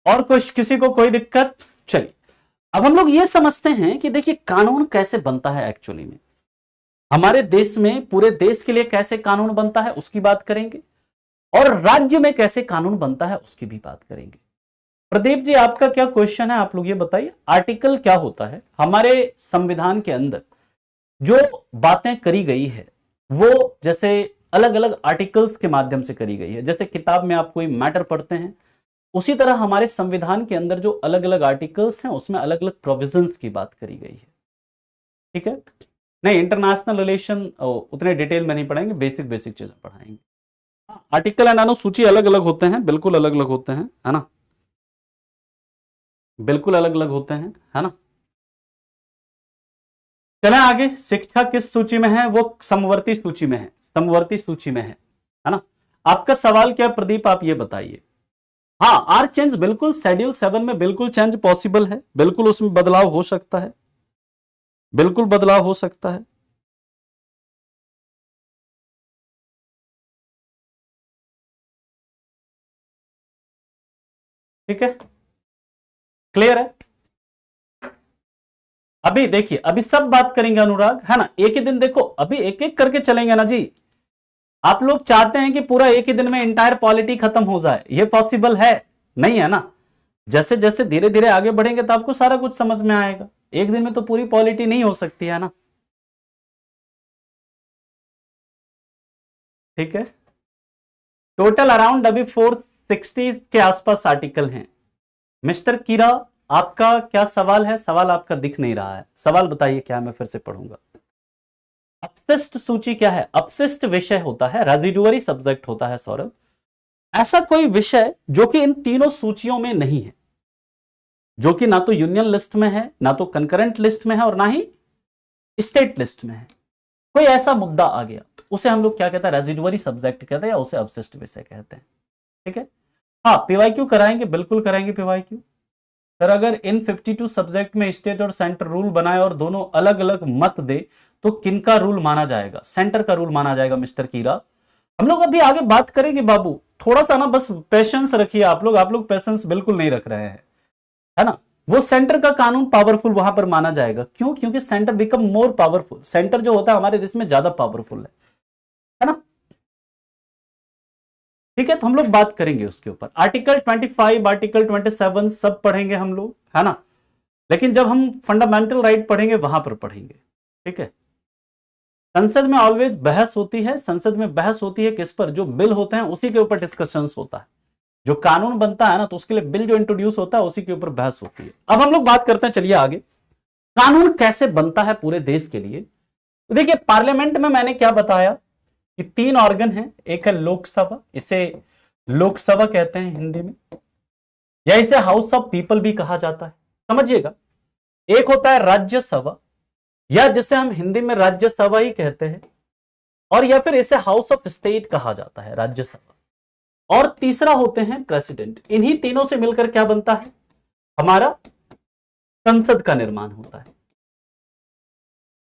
और कुछ किसी को कोई दिक्कत? चलिए अब हम लोग ये समझते हैं कि देखिए कानून कैसे बनता है एक्चुअली में, हमारे देश में पूरे देश के लिए कैसे कानून बनता है उसकी बात करेंगे, और राज्य में कैसे कानून बनता है उसकी भी बात करेंगे। प्रदीप जी आपका क्या क्वेश्चन है, आप लोग ये बताइए। आर्टिकल क्या होता है, हमारे संविधान के अंदर जो बातें करी गई है वो जैसे अलग अलग आर्टिकल्स के माध्यम से करी गई है, जैसे किताब में आप कोई मैटर पढ़ते हैं उसी तरह हमारे संविधान के अंदर जो अलग अलग आर्टिकल्स हैं उसमें अलग अलग प्रोविजंस की बात करी गई है, ठीक है। नहीं इंटरनेशनल रिलेशन उतने डिटेल में नहीं पढ़ाएंगे, बेसिक बेसिक चीजें पढ़ाएंगे। आर्टिकल एंड अनुसूची अलग अलग होते हैं, बिल्कुल अलग अलग होते हैं, है ना, बिल्कुल अलग अलग होते हैं, है ना। चलें आगे, शिक्षा किस सूची में है, वो समवर्ती सूची में है। समवर्ती सूची में है ना। आपका सवाल क्या प्रदीप, आप ये बताइए। हाँ, आर चेंज बिल्कुल शेड्यूल 7 में बिल्कुल चेंज पॉसिबल है, बिल्कुल उसमें बदलाव हो सकता है, बिल्कुल बदलाव हो सकता है। ठीक है, क्लियर है। अभी देखिए, अभी सब बात करेंगे अनुराग, है ना। एक ही दिन देखो, अभी एक एक करके चलेंगे ना जी। आप लोग चाहते हैं कि पूरा एक ही दिन में इंटायर पॉलिटी खत्म हो जाए, ये पॉसिबल है नहीं, है ना। जैसे जैसे धीरे धीरे आगे बढ़ेंगे तो आपको सारा कुछ समझ में आएगा। एक दिन में तो पूरी पॉलिटी नहीं हो सकती है ना। ठीक है, टोटल अराउंड अभी 460 के आसपास आर्टिकल हैं। मिस्टर कीरा, आपका क्या सवाल है? सवाल आपका दिख नहीं रहा है, सवाल बताइए क्या है, मैं फिर से पढ़ूंगा। अपशिष्ट सूची क्या है? अपशिष्ट विषय होता है, रेजिडुअरी सब्जेक्ट होता है सौरभ, ऐसा कोई विषय जो कि इन तीनों सूचियों में नहीं है, जो कि ना तो यूनियन लिस्ट में है, ना तो कंकरेंट लिस्ट में है, और ना ही स्टेट लिस्ट में है। कोई ऐसा मुद्दा आ गया तो उसे हम लोग क्या कहते हैं? रेजिडुअरी सब्जेक्ट कहते हैं, या उसे अवशिष्ट विषय कहते हैं। ठीक है, हाँ, पीवाईक्यू कराएंगे, बिल्कुल कराएंगे पीवाईक्यू। सर अगर इन 52 सब्जेक्ट में स्टेट और सेंटर रूल बनाए और दोनों अलग अलग मत दे तो किनका रूल माना जाएगा? सेंटर का रूल माना जाएगा मिस्टर कीरा। हम लोग अभी आगे बात करेंगे बाबू, थोड़ा सा ना बस पेशेंस रखिए। आप लोग पेशेंस बिल्कुल नहीं रख रहे हैं, है ना। वो सेंटर का कानून पावरफुल वहां पर माना जाएगा, क्यों? क्योंकि centre become more powerful. Centre जो होता है हमारे देश में ज्यादा पावरफुल है ना। ठीक है, तो हम लोग बात करेंगे उसके ऊपर। आर्टिकल 25, आर्टिकल 27 सब पढ़ेंगे हम लोग, है ना। लेकिन जब हम फंडामेंटल राइट पढ़ेंगे वहां पर पढ़ेंगे। ठीक है, संसद में ऑलवेज बहस होती है। संसद में बहस होती है किस पर? जो बिल होते हैं उसी के ऊपर डिस्कशंस होता है। जो कानून बनता है ना, तो उसके लिए बिल जो इंट्रोड्यूस होता है उसी के ऊपर बहस होती है। अब हम लोग बात करते हैं, चलिए आगे, कानून कैसे बनता है पूरे देश के लिए। तो देखिए, पार्लियामेंट में मैंने क्या बताया कि 3 ऑर्गन है। एक है लोकसभा, इसे लोकसभा कहते हैं हिंदी में, या इसे हाउस ऑफ पीपल भी कहा जाता है, समझिएगा। एक होता है राज्यसभा, या जिसे हम हिंदी में राज्यसभा ही कहते हैं, और या फिर इसे हाउस ऑफ स्टेट कहा जाता है, राज्यसभा। और तीसरा होते हैं प्रेसिडेंट। इन्हीं तीनों से मिलकर क्या बनता है? हमारा संसद का निर्माण होता है।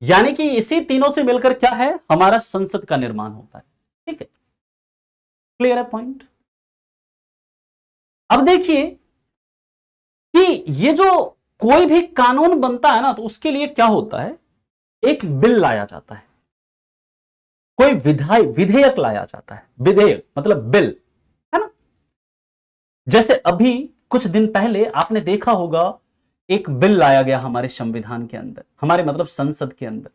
यानी कि इसी तीनों से मिलकर क्या है? हमारा संसद का निर्माण होता है। ठीक है, क्लियर है पॉइंट। अब देखिए कि ये जो कोई भी कानून बनता है ना, तो उसके लिए क्या होता है? एक बिल लाया जाता है, कोई विधेयक लाया जाता है। विधेयक मतलब बिल, है ना। जैसे अभी कुछ दिन पहले आपने देखा होगा, एक बिल लाया गया हमारे संविधान के अंदर, हमारे मतलब संसद के अंदर,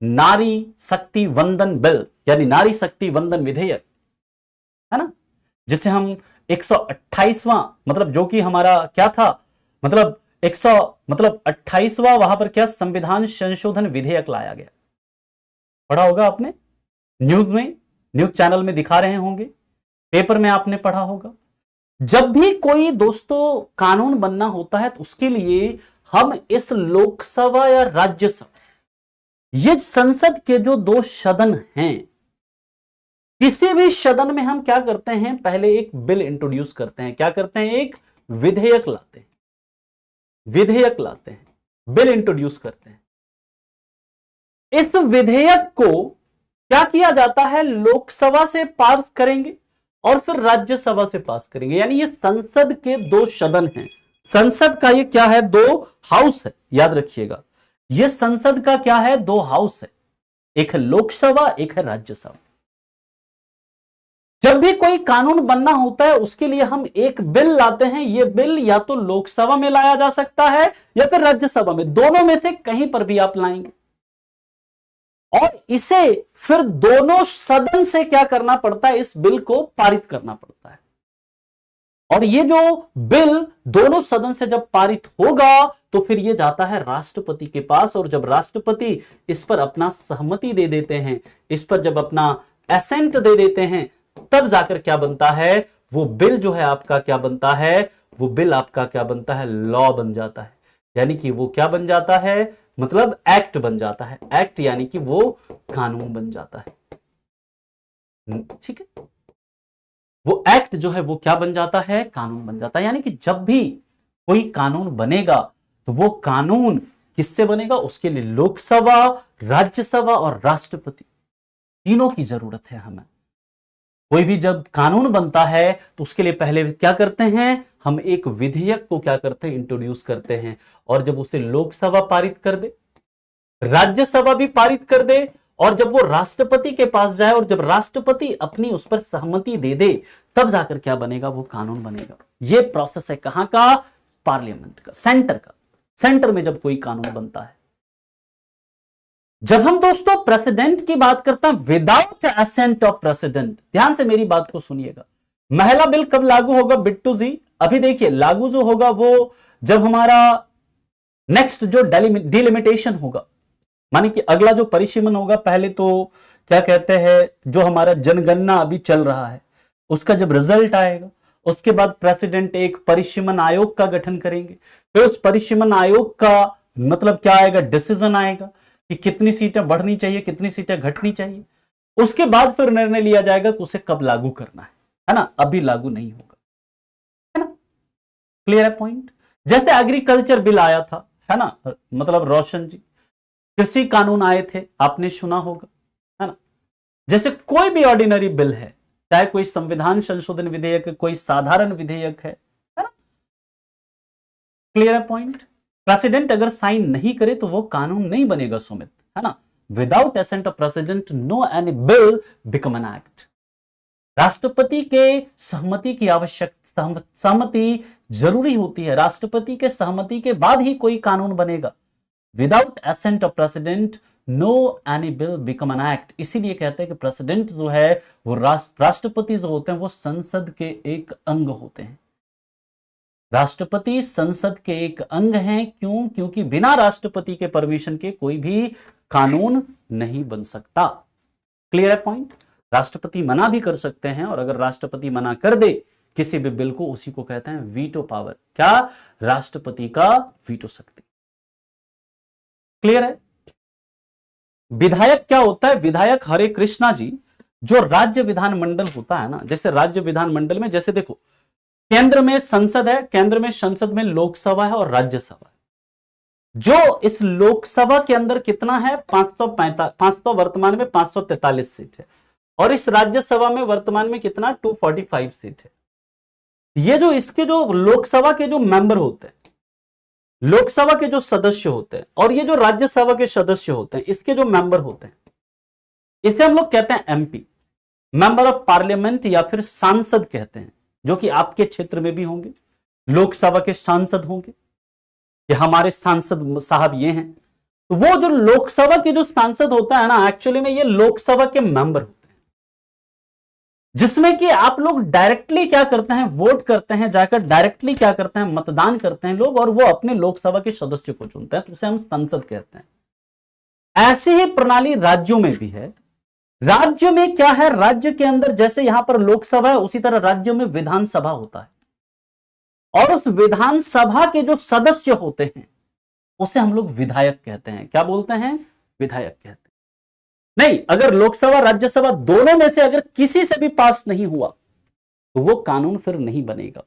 नारी शक्ति वंदन बिल, यानी नारी शक्ति वंदन विधेयक, है ना। जिसे हम 128वां, मतलब जो कि हमारा क्या था, मतलब 128वां वहां पर क्या संविधान संशोधन विधेयक लाया गया। पढ़ा होगा आपने, न्यूज में, न्यूज चैनल में दिखा रहे होंगे, पेपर में आपने पढ़ा होगा। जब भी कोई दोस्तों कानून बनना होता है तो उसके लिए हम इस लोकसभा या राज्यसभा, ये संसद के जो 2 सदन हैं, किसी भी सदन में हम क्या करते हैं? पहले एक बिल इंट्रोड्यूस करते हैं। क्या करते हैं? एक विधेयक लाते हैं, विधेयक लाते हैं, बिल इंट्रोड्यूस करते हैं। इस विधेयक को क्या किया जाता है? लोकसभा से पास करेंगे और फिर राज्यसभा से पास करेंगे। यानी ये संसद के 2 सदन हैं। संसद का ये क्या है? 2 हाउस है, याद रखिएगा। ये संसद का क्या है? 2 हाउस है, एक है लोकसभा, एक है राज्यसभा। जब भी कोई कानून बनना होता है उसके लिए हम एक बिल लाते हैं। यह बिल या तो लोकसभा में लाया जा सकता है या फिर राज्यसभा में, दोनों में से कहीं पर भी आप लाएंगे। और इसे फिर दोनों सदन से क्या करना पड़ता है? इस बिल को पारित करना पड़ता है। और ये जो बिल दोनों सदन से जब पारित होगा तो फिर ये जाता है राष्ट्रपति के पास, और जब राष्ट्रपति इस पर अपना सहमति दे देते हैं, इस पर जब अपना एसेंट दे देते हैं, तब जाकर क्या बनता है? वो बिल जो है आपका क्या बनता है? वो बिल आपका क्या बनता है? लॉ बन जाता है। यानी कि वो क्या बन जाता है? मतलब एक्ट बन जाता है। एक्ट यानी कि वो कानून बन जाता है। ठीक है, वो एक्ट जो है वो क्या बन जाता है, कानून बन जाता है। यानी कि जब भी कोई कानून बनेगा तो वो कानून किससे बनेगा, उसके लिए लोकसभा, राज्यसभा और राष्ट्रपति तीनों की जरूरत है हमें। कोई भी जब कानून बनता है तो उसके लिए पहले क्या करते हैं, हम एक विधेयक को क्या करते हैं, इंट्रोड्यूस करते हैं, और जब उसे लोकसभा पारित कर दे, राज्यसभा भी पारित कर दे, और जब वो राष्ट्रपति के पास जाए और जब राष्ट्रपति अपनी उस पर सहमति दे दे, तब जाकर क्या बनेगा, वो कानून बनेगा। ये प्रोसेस है कहां का, पार्लियामेंट का, सेंटर का। सेंटर में जब कोई कानून बनता है। जब हम दोस्तों प्रेसिडेंट की बात करते हैं, विदाउट असेंट ऑफ प्रेसिडेंट, ध्यान से मेरी बात को सुनिएगा, महिला बिल कब लागू होगा बिट्टू जी, अभी देखिए लागू जो होगा वो जब हमारा नेक्स्ट जो डिलिमिटेशन होगा, माने कि अगला जो परिसीमन होगा, पहले तो क्या कहते हैं, जो हमारा जनगणना अभी चल रहा है उसका जब रिजल्ट आएगा, उसके बाद प्रेसिडेंट एक परिसीमन आयोग का गठन करेंगे, फिर उस परिसीमन आयोग का मतलब क्या आएगा, डिसीजन आएगा कि कितनी सीटें बढ़नी चाहिए, कितनी सीटें घटनी चाहिए। उसके बाद फिर निर्णय लिया जाएगा कि उसे कब लागू करना है ना, अभी लागू नहीं होगा, है ना, क्लियर है पॉइंट। जैसे एग्रीकल्चर बिल आया था, है ना, मतलब रोशन जी, कृषि कानून आए थे, आपने सुना होगा, है ना। जैसे कोई भी ऑर्डिनरी बिल है, चाहे कोई संविधान संशोधन विधेयक है, कोई साधारण विधेयक है ना, क्लियर है पॉइंट। प्रेसिडेंट अगर साइन नहीं करे तो वो कानून नहीं बनेगा सुमित, है ना। Without assent of president no any bill become an act. राष्ट्रपति के सहमति की आवश्यकता, सहमति जरूरी होती है, राष्ट्रपति के सहमति के बाद ही कोई कानून बनेगा। Without assent of president no any bill become an act. इसीलिए कहते हैं कि प्रेसिडेंट जो है वो राष्ट्रपति जो होते हैं वो संसद के एक अंग होते हैं। राष्ट्रपति संसद के एक अंग हैं, क्यों, क्योंकि बिना राष्ट्रपति के परमिशन के कोई भी कानून नहीं बन सकता। क्लियर है पॉइंट। राष्ट्रपति मना भी कर सकते हैं, और अगर राष्ट्रपति मना कर दे किसी भी बिल को, उसी को कहते हैं वीटो पावर। क्या, राष्ट्रपति का वीटो शक्ति। क्लियर है। विधायक क्या होता है, विधायक, हरे कृष्णा जी, जो राज्य विधानमंडल होता है ना, जैसे राज्य विधानमंडल में जैसे देखो केंद्र में संसद है, केंद्र में संसद में लोकसभा है और राज्यसभा है। जो इस लोकसभा के अंदर कितना है, 500 वर्तमान में 543 सीट है, और इस राज्यसभा में वर्तमान में कितना, 245 सीट है। ये जो इसके जो लोकसभा के जो मेंबर होते हैं, लोकसभा के जो सदस्य होते हैं, और ये जो राज्यसभा के सदस्य होते हैं, इसके जो मेंबर होते हैं, इसे हम लोग कहते हैं एमपी, मेंबर ऑफ पार्लियामेंट, या फिर सांसद कहते हैं, जो कि आपके क्षेत्र में भी होंगे। लोकसभा के सांसद होंगे, कि हमारे सांसद साहब ये हैं। तो वो जो लोकसभा के जो सांसद होता है ना, एक्चुअली में ये लोकसभा के मेंबर होते हैं, जिसमें कि आप लोग डायरेक्टली क्या करते हैं, वोट करते हैं, जाकर डायरेक्टली क्या करते हैं, मतदान करते हैं लोग, और वो अपने लोकसभा के सदस्य को चुनते हैं, तो उसे हम संसद कहते हैं। ऐसी ही प्रणाली राज्यों में भी है। राज्य में क्या है, राज्य के अंदर जैसे यहां पर लोकसभा है, उसी तरह राज्य में विधानसभा होता है, और उस विधानसभा के जो सदस्य होते हैं उसे हम लोग विधायक कहते हैं। क्या बोलते हैं, विधायक कहते हैं। नहीं, अगर लोकसभा राज्यसभा दोनों में से अगर किसी से भी पास नहीं हुआ तो वो कानून फिर नहीं बनेगा।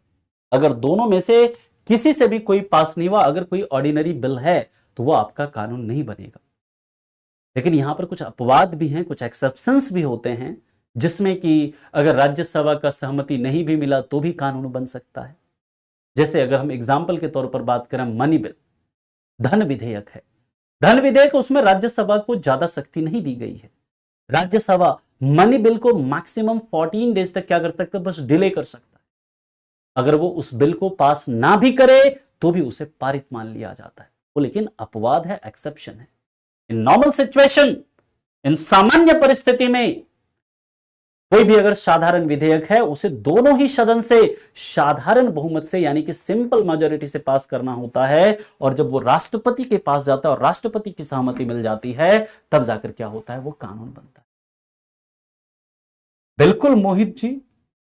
अगर दोनों में से किसी से भी कोई पास नहीं हुआ, अगर कोई ऑर्डिनरी बिल है, तो वो आपका कानून नहीं बनेगा। लेकिन यहां पर कुछ अपवाद भी हैं, कुछ एक्सेप्शंस भी होते हैं, जिसमें कि अगर राज्यसभा का सहमति नहीं भी मिला तो भी कानून बन सकता है। जैसे अगर हम एग्जाम्पल के तौर पर बात करें, मनी बिल, धन विधेयक है, धन विधेयक, उसमें राज्यसभा को ज्यादा शक्ति नहीं दी गई है। राज्यसभा मनी बिल को मैक्सिमम 14 डेज तक क्या कर सकता है, बस डिले कर सकता है। अगर वो उस बिल को पास ना भी करे तो भी उसे पारित मान लिया जाता है। वो लेकिन अपवाद है, एक्सेप्शन है। इन नॉर्मल सिचुएशन, इन सामान्य परिस्थिति में कोई भी अगर साधारण विधेयक है, उसे दोनों ही सदन से साधारण बहुमत से, यानी कि सिंपल मेजॉरिटी से पास करना होता है, और जब वो राष्ट्रपति के पास जाता है और राष्ट्रपति की सहमति मिल जाती है, तब जाकर क्या होता है, वो कानून बनता है। बिल्कुल मोहित जी,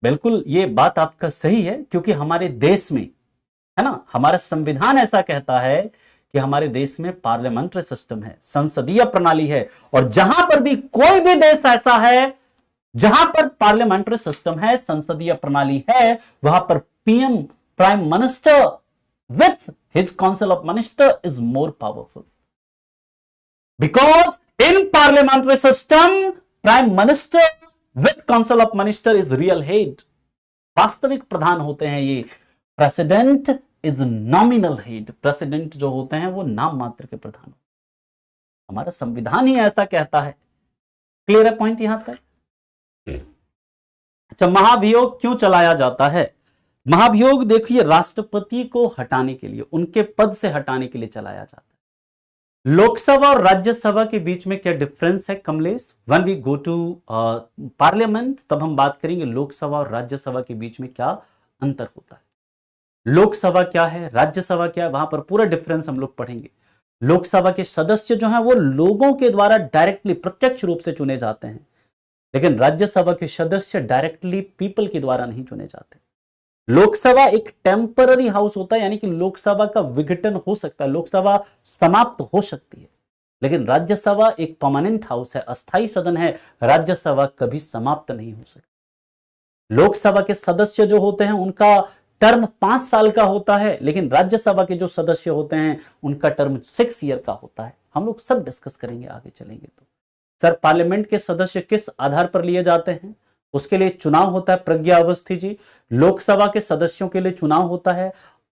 बिल्कुल ये बात आपका सही है, क्योंकि हमारे देश में, है ना, हमारा संविधान ऐसा कहता है कि हमारे देश में पार्लियामेंट्री सिस्टम है, संसदीय प्रणाली है, और जहां पर भी कोई भी देश ऐसा है जहां पर पार्लियामेंट्री सिस्टम है, संसदीय प्रणाली है, वहां पर PM, prime minister with his council of minister is more powerful, because in parliamentary system prime minister with council of minister is real head, वास्तविक प्रधान होते हैं ये। President is nominal head, president जो होते हैं वो नाम मात्र के प्रधान। हमारा संविधान ही ऐसा कहता है। क्लियर है पॉइंट यहां तक? अच्छा, महाभियोग क्यों चलाया जाता है? महाभियोग देखिए राष्ट्रपति को हटाने के लिए, उनके पद से हटाने के लिए चलाया जाता है। लोकसभा और राज्यसभा के बीच में क्या डिफरेंस है Kamlesh? When we go to parliament तब हम बात करेंगे लोकसभा और राज्यसभा के बीच में क्या अंतर होता है, लोकसभा क्या है, राज्यसभा क्या है, वहां पर पूरा डिफरेंस हम लोग पढ़ेंगे। लोकसभा के सदस्य जो हैं वो लोगों के द्वारा डायरेक्टली, प्रत्यक्ष रूप से चुने जाते हैं, लेकिन राज्यसभा के सदस्य डायरेक्टली पीपल के द्वारा नहीं चुने जाते। लोकसभा एक टेम्पररी हाउस होता है, यानी कि लोकसभा का विघटन हो सकता है, लोकसभा समाप्त हो सकती है, लेकिन राज्यसभा एक परमानेंट हाउस है, अस्थायी सदन है, राज्यसभा कभी समाप्त नहीं हो सकती। लोकसभा के सदस्य जो होते हैं उनका टर्म 5 साल का होता है, लेकिन राज्यसभा के जो सदस्य होते हैं उनका टर्म 6 ईयर का होता है। हम लोग सब डिस्कस करेंगे आगे चलेंगे। तो सर, पार्लियामेंट के सदस्य किस आधार पर लिए जाते हैं? उसके लिए चुनाव होता है, प्रज्ञा अवस्थी जी। लोकसभा के सदस्यों के लिए चुनाव होता है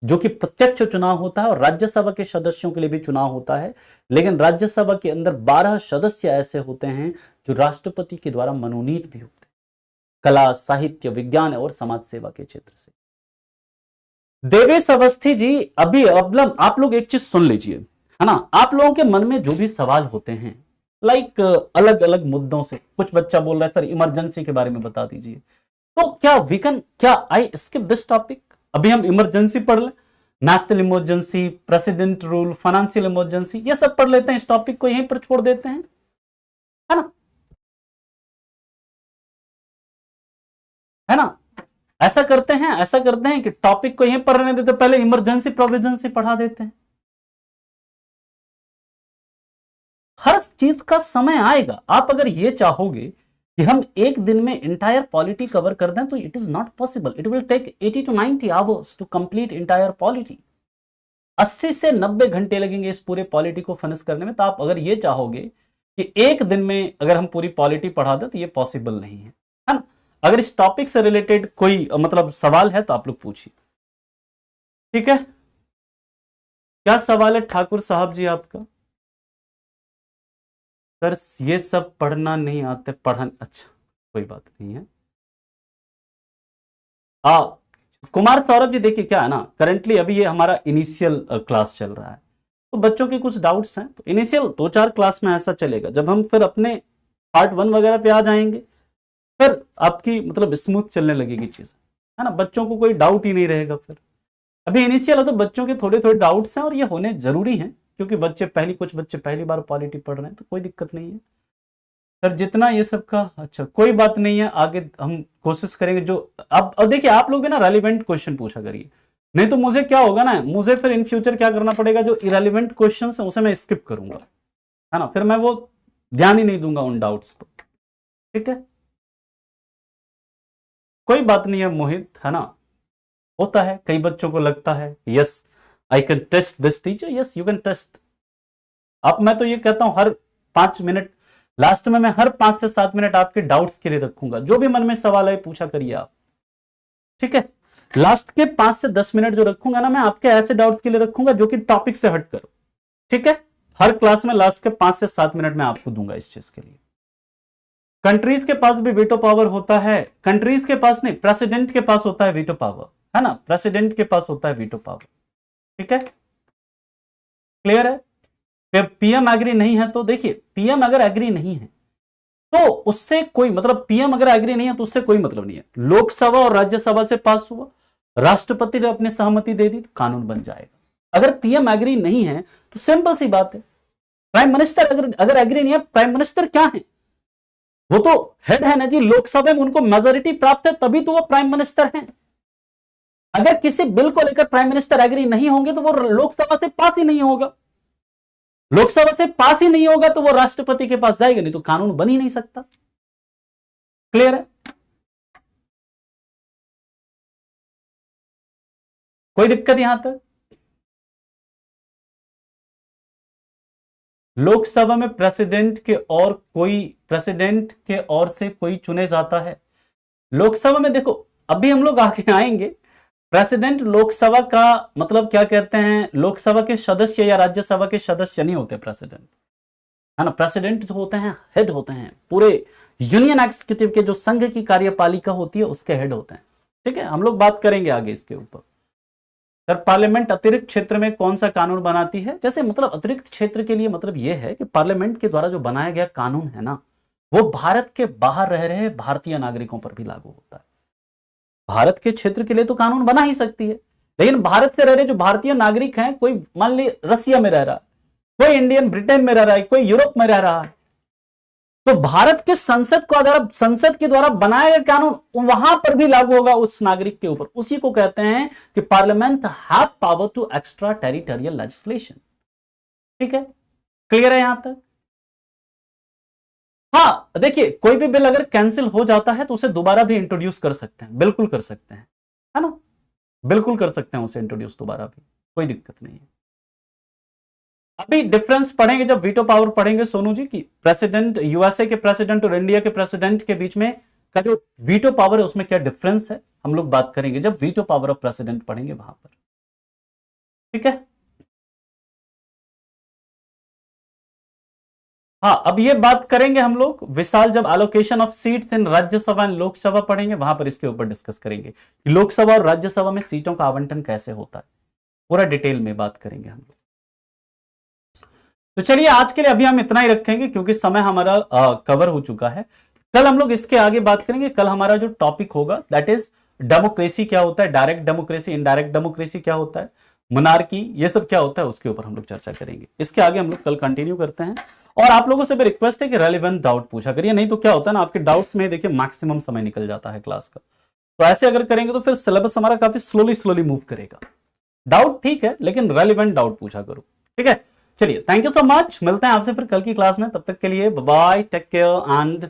जो कि प्रत्यक्ष चुनाव होता है, और राज्यसभा के सदस्यों के लिए भी चुनाव होता है, लेकिन राज्यसभा के अंदर 12 सदस्य ऐसे होते हैं जो राष्ट्रपति के द्वारा मनोनीत भी होते हैं, कला, साहित्य, विज्ञान और समाज सेवा के क्षेत्र से। देवेश अवस्थी जी, अभी आप लोग एक चीज सुन लीजिए, है ना, आप लोगों के मन में जो भी सवाल होते हैं, लाइक अलग अलग मुद्दों से, कुछ बच्चा बोल रहा है सर इमरजेंसी के बारे में बता दीजिए, तो क्या आई स्किप दिस टॉपिक? अभी हम इमरजेंसी पढ़ लें, national emergency, president rule, financial emergency, ये सब पढ़ लेते हैं, इस टॉपिक को यहीं पर छोड़ देते हैं, है ना, है ना? ऐसा करते हैं कि टॉपिक को यहीं पर रहने देते, पहले इमरजेंसी प्रोविजन से पढ़ा देते हैं। हर चीज का समय आएगा। आप अगर ये चाहोगे कि हम एक दिन में इंटायर पॉलिटी कवर कर दें तो it is not possible. It will take 80 to 90 hours to complete entire polity. 80 से 90 घंटे लगेंगे इस पूरे पॉलिटी को फिनिश करने में। तो आप अगर ये चाहोगे कि एक दिन में अगर हम पूरी पॉलिटी पढ़ा दें तो ये पॉसिबल नहीं है ना? अगर इस टॉपिक से रिलेटेड कोई मतलब सवाल है तो आप लोग पूछिए, ठीक है? क्या सवाल है ठाकुर साहब जी आपका? सर ये सब पढ़ना नहीं आते, अच्छा कोई बात नहीं है। कुमार सौरभ जी, देखिए क्या है ना, करेंटली अभी ये हमारा इनिशियल क्लास चल रहा है, तो बच्चों के कुछ डाउट्स हैं, तो इनिशियल 2-4 क्लास में ऐसा चलेगा। जब हम फिर अपने पार्ट 1 वगैरह पे आ जाएंगे फिर आपकी मतलब स्मूथ चलने लगेगी चीज, है ना, बच्चों को कोई डाउट ही नहीं रहेगा। फिर अभी इनिशियल है तो बच्चों के थोड़े थोड़े डाउट्स हैं और ये होने जरूरी हैं, क्योंकि कुछ बच्चे पहली बार पॉलिटी पढ़ रहे हैं, तो कोई दिक्कत नहीं है सर जितना ये सब का। अच्छा कोई बात नहीं है, आगे हम कोशिश करेंगे जो अब देखिए आप लोग भी ना रेलिवेंट क्वेश्चन पूछा करिए, नहीं तो मुझे क्या होगा ना, मुझे फिर इन फ्यूचर क्या करना पड़ेगा, जो इरेलीवेंट क्वेश्चन है उसे मैं स्किप करूंगा, है ना, फिर मैं वो ध्यान ही नहीं दूंगा उन डाउट्स पर, ठीक है? कोई बात नहीं है मोहित, है ना, होता है, कई बच्चों को लगता है yes I can test this teacher, yes you can test. अब मैं तो ये कहता हूं हर 5 मिनट लास्ट में मैं हर 5 से 7 मिनट आपके डाउट्स के लिए रखूंगा, जो भी मन में सवाल है पूछा करिए आप, ठीक है? लास्ट के 5 से 10 मिनट जो रखूंगा ना, मैं आपके ऐसे डाउट्स के लिए रखूंगा जो कि टॉपिक से हट करो, ठीक है? हर क्लास में लास्ट के 5 से 7 मिनट मैं आपको दूंगा इस चीज के लिए। कंट्रीज के पास भी वीटो पावर होता है, कंट्रीज के पास नहीं, प्रेसिडेंट के पास होता है वीटो पावर, है ना, प्रेसिडेंट के पास होता है वीटो पावर, ठीक है? क्लियर है? फिर पीएम एग्री नहीं है तो देखिए, पीएम अगर एग्री नहीं है तो उससे कोई मतलब, पीएम अगर एग्री नहीं है तो उससे कोई मतलब नहीं है। लोकसभा और राज्यसभा से पास हुआ, राष्ट्रपति ने अपनी सहमति दे दी तो कानून बन जाएगा। अगर पीएम एग्री नहीं है तो सिंपल सी बात है, प्राइम मिनिस्टर अगर एग्री नहीं है, प्राइम मिनिस्टर क्या है, वो तो हेड है ना जी, लोकसभा में उनको मेजोरिटी प्राप्त है तभी तो वो प्राइम मिनिस्टर हैं। अगर किसी बिल को लेकर प्राइम मिनिस्टर एग्री नहीं होंगे तो वो लोकसभा से पास ही नहीं होगा, लोकसभा से पास ही नहीं होगा तो वो राष्ट्रपति के पास जाएगा, नहीं तो कानून बन ही नहीं सकता। क्लियर है? कोई दिक्कत यहां तक? लोकसभा में प्रेसिडेंट के और से कोई चुने जाता है। लोकसभा में देखो, अभी हम लोग आगे आएंगे। प्रेसिडेंट लोकसभा का मतलब क्या कहते हैं, लोकसभा के सदस्य या राज्यसभा के सदस्य नहीं होते प्रेसिडेंट, है ना। प्रेसिडेंट जो होते हैं हेड होते हैं, पूरे यूनियन एग्जीक्यूटिव के जो संघ की कार्यपालिका होती है उसके हेड होते हैं। ठीक है, हम लोग बात करेंगे आगे इसके ऊपर। सर पार्लियामेंट अतिरिक्त क्षेत्र में कौन सा कानून बनाती है? जैसे मतलब अतिरिक्त क्षेत्र के लिए मतलब यह है कि पार्लियामेंट के द्वारा जो बनाया गया कानून है ना, वो भारत के बाहर रह रहे भारतीय नागरिकों पर भी लागू होता है। भारत के क्षेत्र के लिए तो कानून बना ही सकती है, लेकिन भारत से रह रहे जो भारतीय नागरिक हैं, कोई मान ली रसिया में रह रहा है, कोई इंडियन ब्रिटेन में रह रहा है, कोई यूरोप में रह रहा है, तो भारत के संसद के द्वारा बनाया गया कानून वहां पर भी लागू होगा उस नागरिक के ऊपर। उसी को कहते हैं कि parliament have power to extra territorial legislation. ठीक है, क्लियर है यहां तक? हाँ देखिए, कोई भी बिल अगर कैंसिल हो जाता है तो उसे दोबारा भी इंट्रोड्यूस कर सकते हैं, बिल्कुल कर सकते हैं, है ना, बिल्कुल कर सकते हैं उसे इंट्रोड्यूस दोबारा भी, कोई दिक्कत नहीं है। अभी डिफरेंस पढ़ेंगे जब वीटो पावर पढ़ेंगे सोनू जी की प्रेसिडेंट, यूएसए के प्रेसिडेंट और इंडिया के प्रेसिडेंट के बीच में का जो वीटो पावर है उसमें क्या डिफरेंस है, हम लोग बात करेंगे जब वीटो पावर ऑफ प्रेसिडेंट पढ़ेंगे वहां पर। ठीक है, हाँ अब ये बात करेंगे हम लोग विशाल, जब allocation of seats in Rajya Sabha and Lok Sabha पढ़ेंगे वहां पर इसके ऊपर डिस्कस करेंगे कि लोकसभा और राज्यसभा में सीटों का आवंटन कैसे होता है, पूरा डिटेल में बात करेंगे हम लोग। तो चलिए आज के लिए अभी हम इतना ही रखेंगे क्योंकि समय हमारा कवर हो चुका है। कल हम लोग इसके आगे बात करेंगे। कल हमारा जो टॉपिक होगा दैट इज डेमोक्रेसी क्या होता है, डायरेक्ट डेमोक्रेसी, इनडायरेक्ट डेमोक्रेसी क्या होता है, मोनार्की, ये सब क्या होता है, उसके ऊपर हम लोग चर्चा करेंगे। इसके आगे हम लोग कल कंटिन्यू करते हैं। और आप लोगों से भी रिक्वेस्ट है कि रेलिवेंट डाउट पूछा करिए, नहीं तो क्या होता है ना, आपके डाउट्स में देखिए मैक्सिमम समय निकल जाता है क्लास का। तो ऐसे अगर करेंगे तो फिर सिलेबस हमारा काफी स्लोली मूव करेगा। डाउट ठीक है, लेकिन रेलिवेंट डाउट पूछा करो। ठीक है, चलिए थैंक यू सो मच, मिलते हैं आपसे फिर कल की क्लास में। तब तक के लिए bye bye, take care and